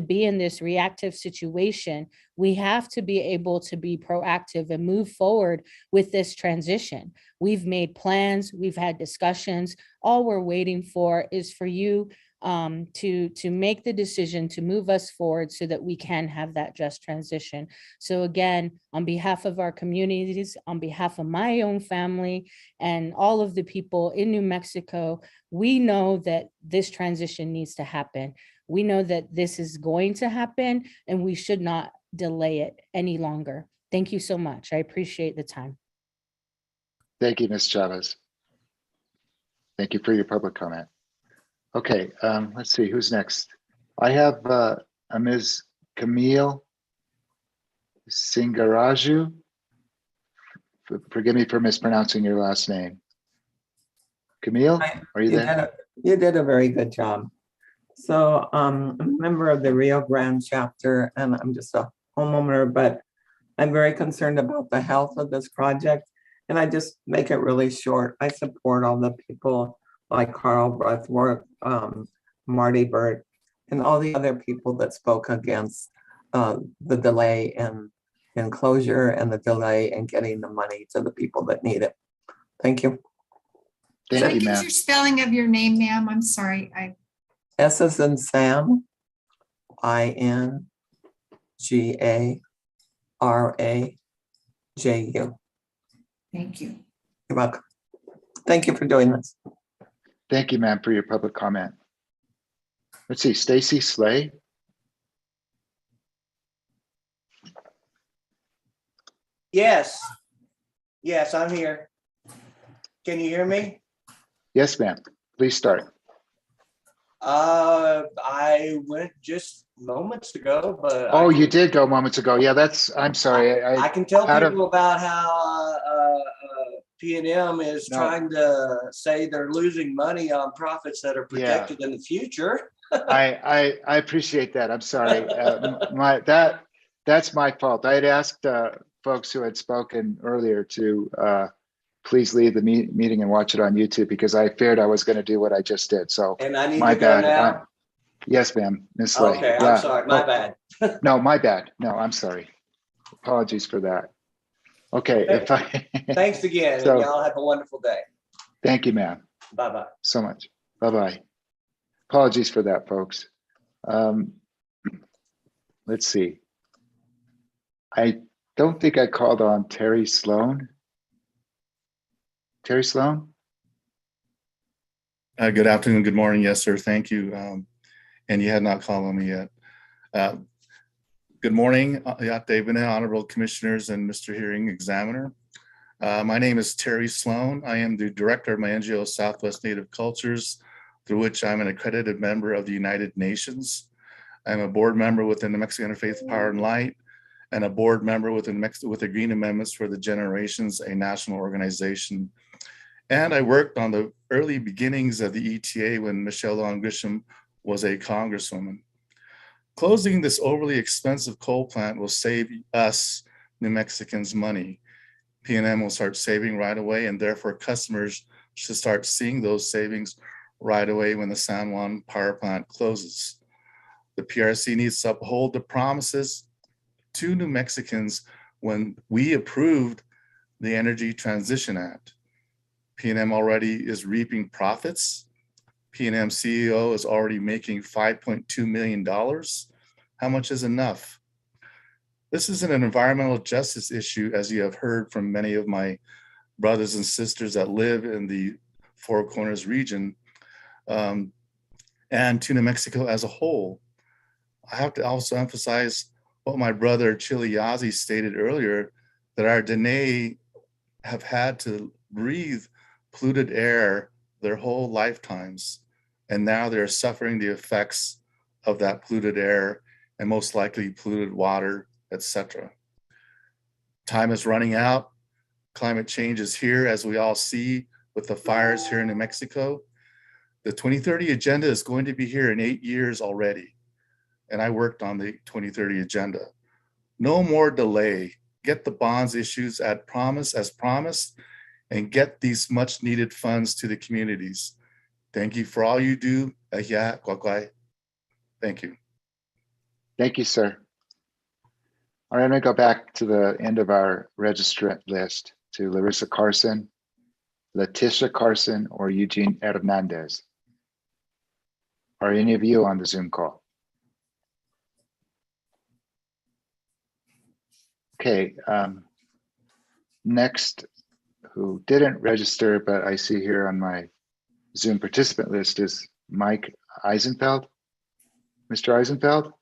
be in this reactive situation. We have to be able to be proactive and move forward with this transition. We've made plans, we've had discussions. All we're waiting for is for you to make the decision to move us forward so that we can have that just transition. So again, on behalf of our communities, on behalf of my own family and all of the people in New Mexico, we know that this transition needs to happen. We know that this is going to happen and we should not delay it any longer. Thank you so much. I appreciate the time. Thank you, Ms. Chavez. Thank you for your public comment. Okay, let's see, who's next? I have a Ms. Camille Singaraju. Forgive me for mispronouncing your last name. Camille, are you there? You did a very good job. So I'm a member of the Rio Grande chapter, and I'm just a homeowner, but I'm very concerned about the health of this project. And I just make it really short. I support all the people like Carl Breathworth, Marty Burt, and all the other people that spoke against the delay in closure and the delay in getting the money to the people that need it. Thank you. Thank you, ma'am. What is your spelling of your name, ma'am? I'm sorry. S as in Sam, INGARAJU. Thank you. You're welcome. Thank you for doing this. Thank you, ma'am, for your public comment. Let's see, Stacy Slay. Yes. Yes, I'm here. Can you hear me? Yes, ma'am. Please start. I went just moments ago, but oh, you did go moments ago. Yeah, I'm sorry. I can tell people about how P&M is trying to say they're losing money on profits that are projected in the future. I appreciate that. I'm sorry. That's my fault. I had asked folks who had spoken earlier to please leave the meeting and watch it on YouTube, because I feared I was going to do what I just did. So And I need my to go bad. now? Yes, ma'am. Miss Slay. Okay, Yeah. I'm sorry, my bad. No, my bad. No, I'm sorry. Apologies for that. Okay. If I Thanks again, So- and y'all have a wonderful day. Thank you, ma'am, Bye-bye. so much. Bye-bye. Apologies for that, folks. Let's see. I don't think I called on Terry Sloan. Terry Sloan? Good afternoon, good morning. Yes, sir. Thank you. And you had not called on me yet. Good morning, David, Honorable Commissioners, and Mr. Hearing Examiner. My name is Terry Sloan. I am the Director of my NGO, Southwest Native Cultures, through which I'm an accredited member of the United Nations. I'm a board member within the Mexican Interfaith Power and Light, and a board member with the Green Amendments for the Generations, a national organization. And I worked on the early beginnings of the ETA when Michelle Long Grisham was a congresswoman. Closing this overly expensive coal plant will save us New Mexicans money. PNM will start saving right away, and therefore customers should start seeing those savings right away when the San Juan power plant closes. The PRC needs to uphold the promises to New Mexicans when we approved the Energy Transition Act. PNM already is reaping profits. PNM CEO is already making $5.2 million. How much is enough? This is an environmental justice issue, as you have heard from many of my brothers and sisters that live in the Four Corners region, and to New Mexico as a whole. I have to also emphasize what my brother Chili Yazzie stated earlier, that our Dene have had to breathe polluted air their whole lifetimes, and now they're suffering the effects of that polluted air and most likely polluted water, etc. Time is running out. Climate change is here, as we all see with the fires here in New Mexico. The 2030 agenda is going to be here in 8 years already, and I worked on the 2030 agenda. No more delay. Get the bonds issues as promised, and get these much needed funds to the communities. Thank you for all you do. Thank you. Thank you, sir. All right, I'm gonna go back to the end of our registrant list to Larissa Carson, Letitia Carson, or Eugene Hernandez. Are any of you on the Zoom call? Okay, next, who didn't register, but I see here on my Zoom participant list is Mike Eisenfeld. Mr. Eisenfeld?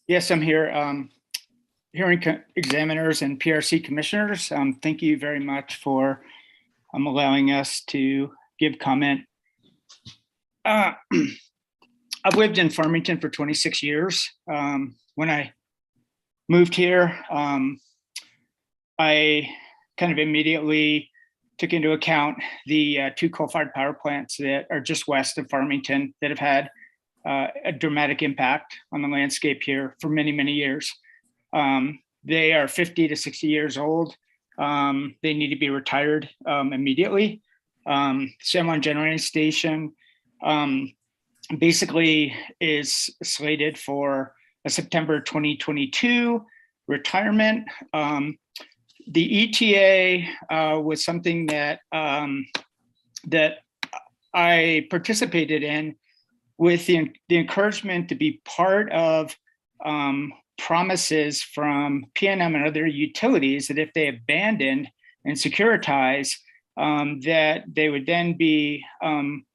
Yes, I'm here. Hearing examiners and PRC commissioners, thank you very much for allowing us to give comment. I've lived in Farmington for 26 years. When I moved here, I kind of immediately took into account the two coal-fired power plants that are just west of Farmington that have had a dramatic impact on the landscape here for many, many years. They are 50 to 60 years old. They need to be retired immediately. San Juan Generating Station basically is slated for a September 2022 retirement. The ETA was something that that I participated in with the encouragement to be part of promises from PNM and other utilities that if they abandoned and securitize, that they would then be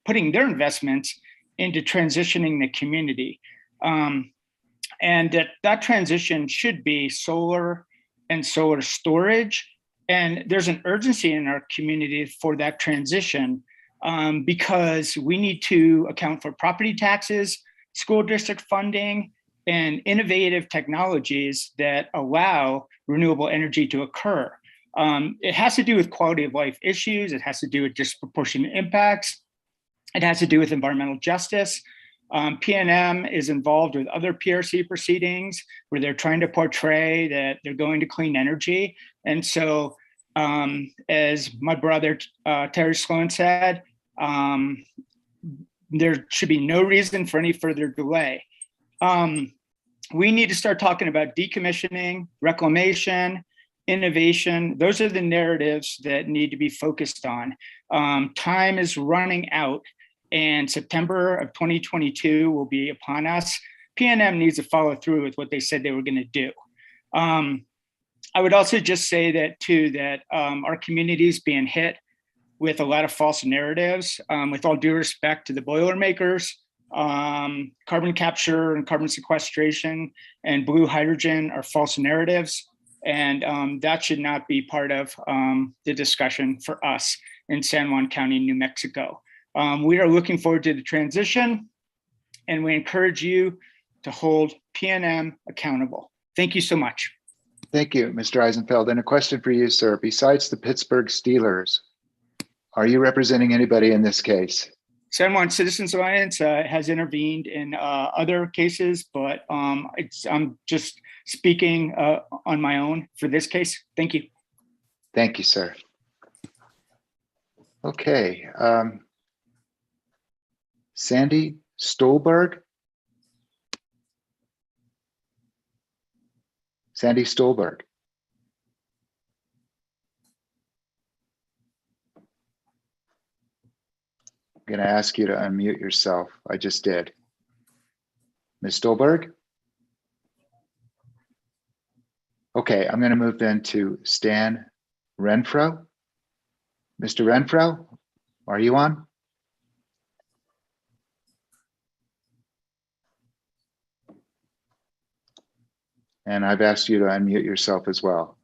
putting their investments into transitioning the community. And that transition should be solar and solar storage. And there's an urgency in our community for that transition because we need to account for property taxes, school district funding, and innovative technologies that allow renewable energy to occur. It has to do with quality of life issues. It has to do with disproportionate impacts. It has to do with environmental justice. PNM is involved with other PRC proceedings where they're trying to portray that they're going to clean energy. And so, as my brother Terry Sloan said, there should be no reason for any further delay. We need to start talking about decommissioning, reclamation, innovation. Those are the narratives that need to be focused on. Time is running out, and September of 2022 will be upon us. PNM needs to follow through with what they said they were going to do. I would also just say that too, that our community is being hit with a lot of false narratives. With all due respect to the Boilermakers, carbon capture and carbon sequestration and blue hydrogen are false narratives. And that should not be part of the discussion for us in San Juan County, New Mexico. We are looking forward to the transition, and we encourage you to hold PNM accountable. Thank you so much. Thank you, Mr. Eisenfeld. And a question for you, sir. Besides the Pittsburgh Steelers, are you representing anybody in this case? San Juan Citizens Alliance has intervened in other cases, but I'm just speaking on my own for this case. Thank you. Thank you, sir. Okay. Sandy Stolberg. Sandy Stolberg. I'm going to ask you to unmute yourself. I just did. Ms. Stolberg? Okay, I'm going to move then to Stan Renfro. Mr. Renfro, are you on? And I've asked you to unmute yourself as well.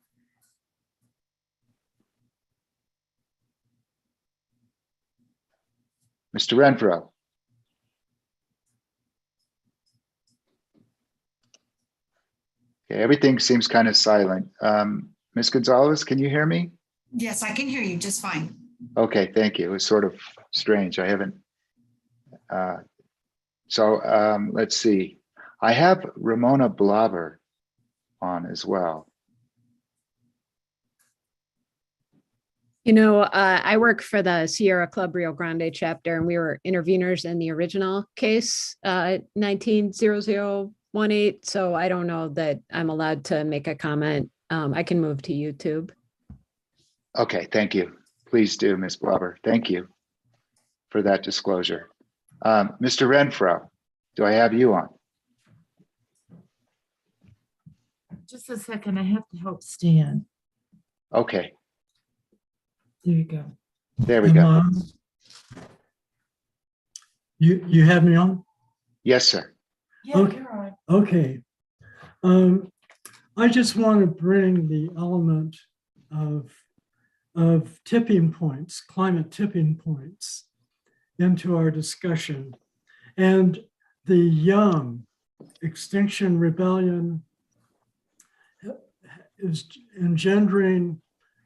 Mr. Renfro. Okay, everything seems kind of silent. Ms. Gonzalez, can you hear me? Yes, I can hear you just fine. Okay, thank you. It was sort of strange. I haven't. Let's see. I have Ramona Blaber on as well. You know, I work for the Sierra Club Rio Grande chapter, and we were interveners in the original case, 190018. So I don't know that I'm allowed to make a comment. I can move to YouTube. Okay, thank you. Please do, Ms. Blaber. Thank you for that disclosure. Mr. Renfro, do I have you on? Just a second, I have to help Stan. Okay, There you go. there we go. You have me on? Yes, sir. Yeah, you're on. Okay. I just want to bring the element of tipping points, climate tipping points, into our discussion. And the young Extinction Rebellion is engendering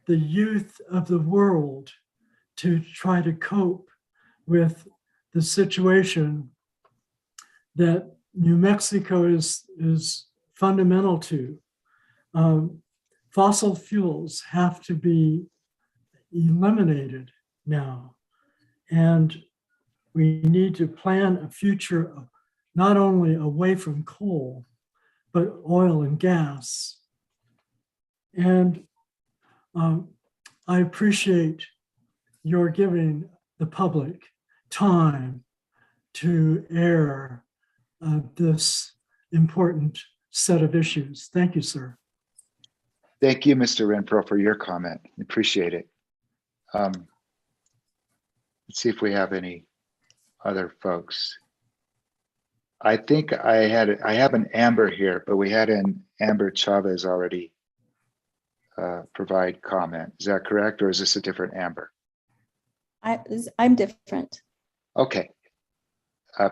the youth of the world to try to cope with the situation that New Mexico is fundamental to. Fossil fuels have to be eliminated now. And we need to plan a future not only away from coal, but oil and gas. And I appreciate your giving the public time to air this important set of issues. Thank you, sir. Thank you, Mr. Renfro, for your comment. Appreciate it. Let's see if we have any other folks. I think I have an Amber here, but we had an Amber Chavez already provide comment. Is that correct, or is this a different Amber? I'm different. Okay.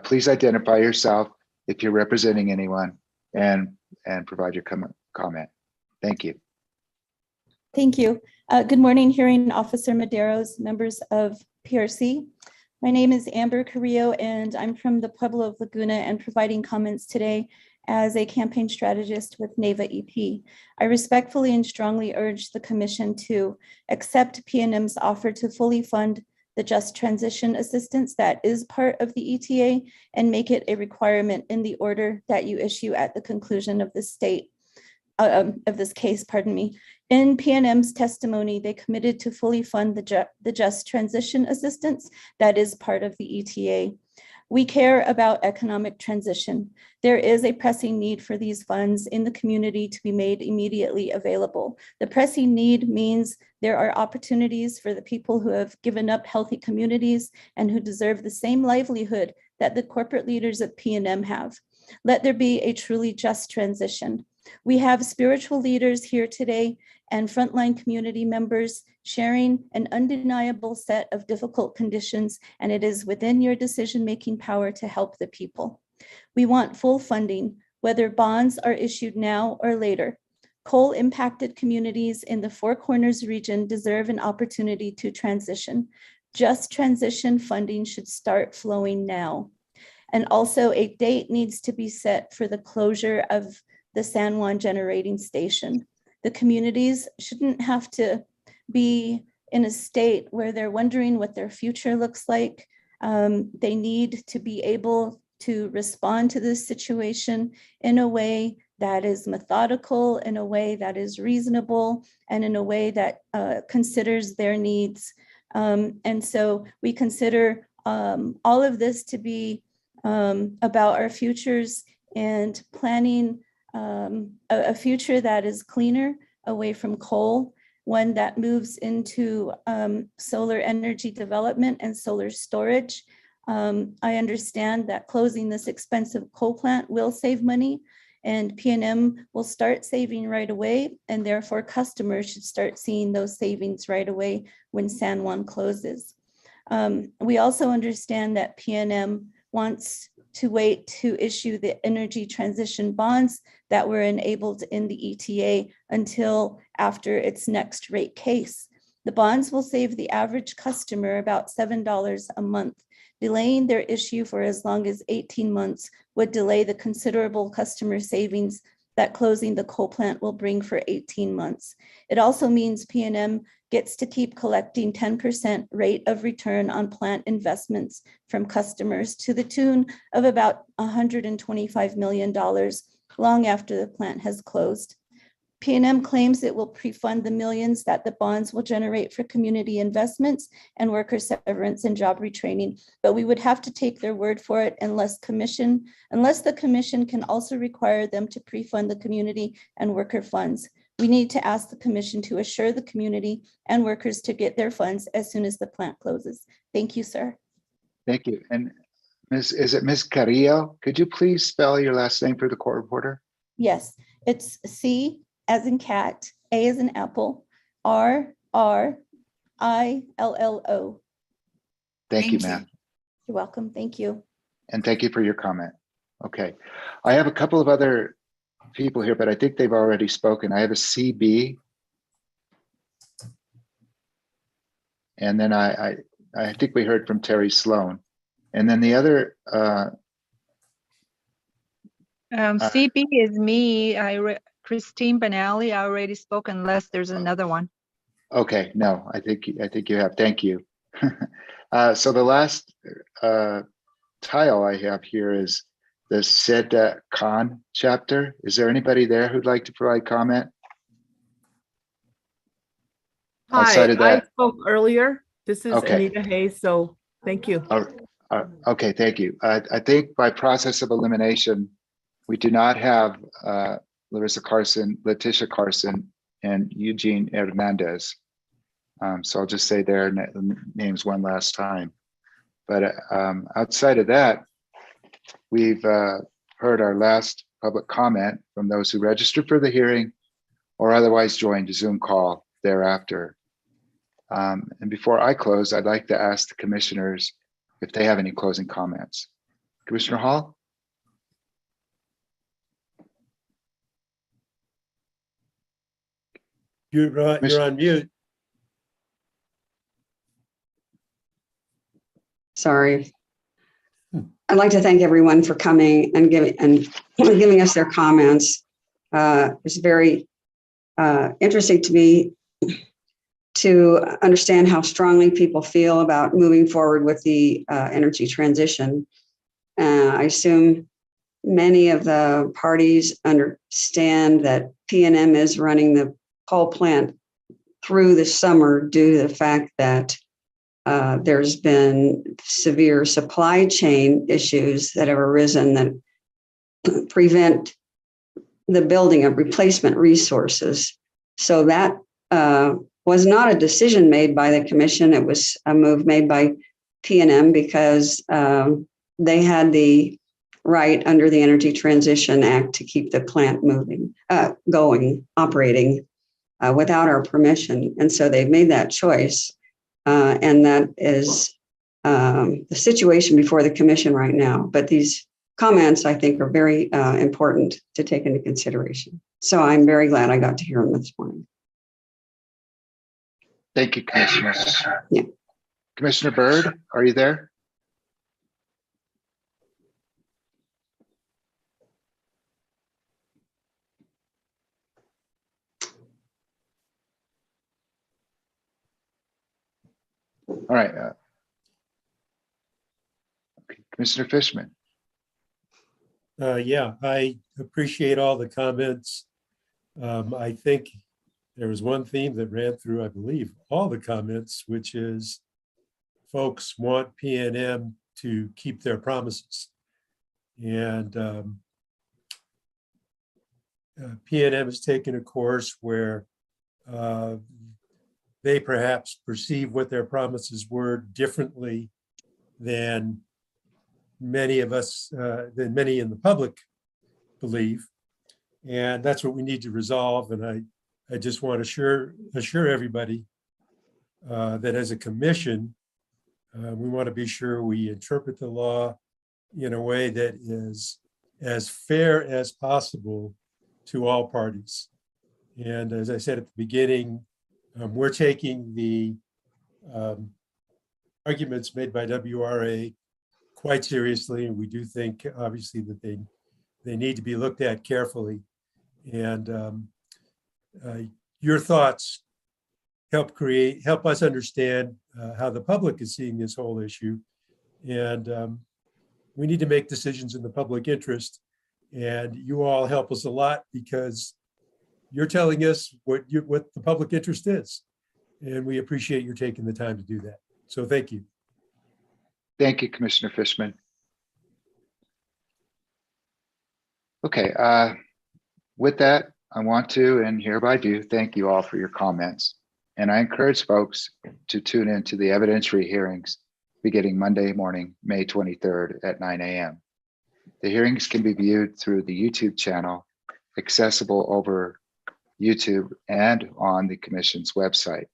Please identify yourself if you're representing anyone and provide your comment. Thank you. Thank you. Good morning, hearing officer Maderos, members of PRC. My name is Amber Carrillo, and I'm from the Pueblo of Laguna and providing comments today as a campaign strategist with Nava EP. I respectfully and strongly urge the Commission to accept Pnm's offer to fully fund the just transition assistance that is part of the ETA and make it a requirement in the order that you issue at the conclusion of this case, pardon me. In Pnm's testimony, they committed to fully fund the just transition assistance that is part of the ETA. We care about economic transition. There is a pressing need for these funds in the community to be made immediately available. The pressing need means there are opportunities for the people who have given up healthy communities and who deserve the same livelihood that the corporate leaders of Pnm have. Let there be a truly just transition. We have spiritual leaders here today and frontline community members sharing an undeniable set of difficult conditions, and it is within your decision-making power to help the people. We want full funding, whether bonds are issued now or later. Coal-impacted communities in the Four Corners region deserve an opportunity to transition. Just transition funding should start flowing now. And also a date needs to be set for the closure of the San Juan generating station. The communities shouldn't have to be in a state where they're wondering what their future looks like. They need to be able to respond to this situation in a way that is methodical, in a way that is reasonable, and in a way that considers their needs. And so we consider all of this to be about our futures and planning a future that is cleaner, away from coal, one that moves into solar energy development and solar storage. I understand that closing this expensive coal plant will save money, and Pnm will start saving right away, and therefore customers should start seeing those savings right away when San Juan closes. We also understand that Pnm wants to wait to issue the energy transition bonds that were enabled in the ETA until after its next rate case. The bonds will save the average customer about $7 a month. Delaying their issue for as long as 18 months would delay the considerable customer savings that closing the coal plant will bring for 18 months. It also means Pnm gets to keep collecting 10% rate of return on plant investments from customers to the tune of about $125 million long after the plant has closed. Pnm claims it will pre-fund the millions that the bonds will generate for community investments and worker severance and job retraining, but we would have to take their word for it unless the commission can also require them to pre-fund the community and worker funds. We need to ask the commission to assure the community and workers to get their funds as soon as the plant closes. Thank you, sir. Thank you. And is it Ms. Carrillo? Could you please spell your last name for the court reporter? Yes, it's C as in cat, A as in apple, R-R-I-L-L-O. Thank you, ma'am. You're welcome. Thank you. And thank you for your comment. Okay. I have a couple of other people here, but I think they've already spoken. I have a CB. And then I think we heard from Terry Sloan. And then the other CB is me. Christine Benally. I already spoke unless there's another one. Okay, no, I think you have. Thank you. So the last tile I have here is the Seda Khan chapter. Is there anybody there who'd like to provide comment? Hi, I spoke earlier. This is okay. Anita Hayes, so thank you. Okay, thank you. I think by process of elimination, we do not have Larissa Carson, Letitia Carson, and Eugene Hernandez. So I'll just say their names one last time. But outside of that, we've heard our last public comment from those who registered for the hearing or otherwise joined a Zoom call thereafter. And before I close, I'd like to ask the commissioners if they have any closing comments. Commissioner Hall? You're on mute. Sorry. I'd like to thank everyone for coming and giving us their comments. It's very interesting to me to understand how strongly people feel about moving forward with the energy transition. I assume many of the parties understand that PNM is running the coal plant through the summer due to the fact that there's been severe supply chain issues that have arisen that prevent the building of replacement resources. So that was not a decision made by the commission. It was a move made by PNM because they had the right under the Energy Transition Act to keep the plant moving, operating without our permission. And so they've made that choice. And that is the situation before the commission right now. But these comments, I think, are very important to take into consideration. So I'm very glad I got to hear them this morning. Thank you, Commissioner. Yeah. Commissioner Byrd, are you there? All right. Commissioner Fishman. Yeah, I appreciate all the comments. I think there was one theme that ran through, I believe, all the comments, which is folks want PNM to keep their promises. And PNM has taken a course where they perhaps perceive what their promises were differently than many of us, than many in the public believe. And that's what we need to resolve. And I just want to assure everybody that as a commission, we want to be sure we interpret the law in a way that is as fair as possible to all parties. And as I said at the beginning, we're taking the arguments made by WRA quite seriously, and we do think, obviously, that they need to be looked at carefully. And your thoughts help us understand how the public is seeing this whole issue. And we need to make decisions in the public interest. And you all help us a lot because you're telling us what the public interest is. And we appreciate your taking the time to do that. So thank you. Thank you, Commissioner Fishman. Okay, with that, I want to, and hereby do, thank you all for your comments. And I encourage folks to tune into the evidentiary hearings beginning Monday morning, May 23rd at 9 a.m. The hearings can be viewed through the YouTube channel, accessible over YouTube and on the Commission's website.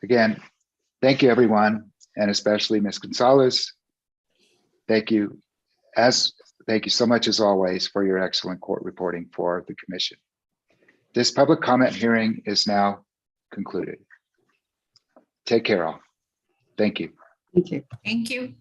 Again, thank you, everyone, and especially Ms. Gonzalez. Thank you so much, as always, for your excellent court reporting for the Commission. This public comment hearing is now concluded. Take care, all. Thank you. Thank you. Thank you.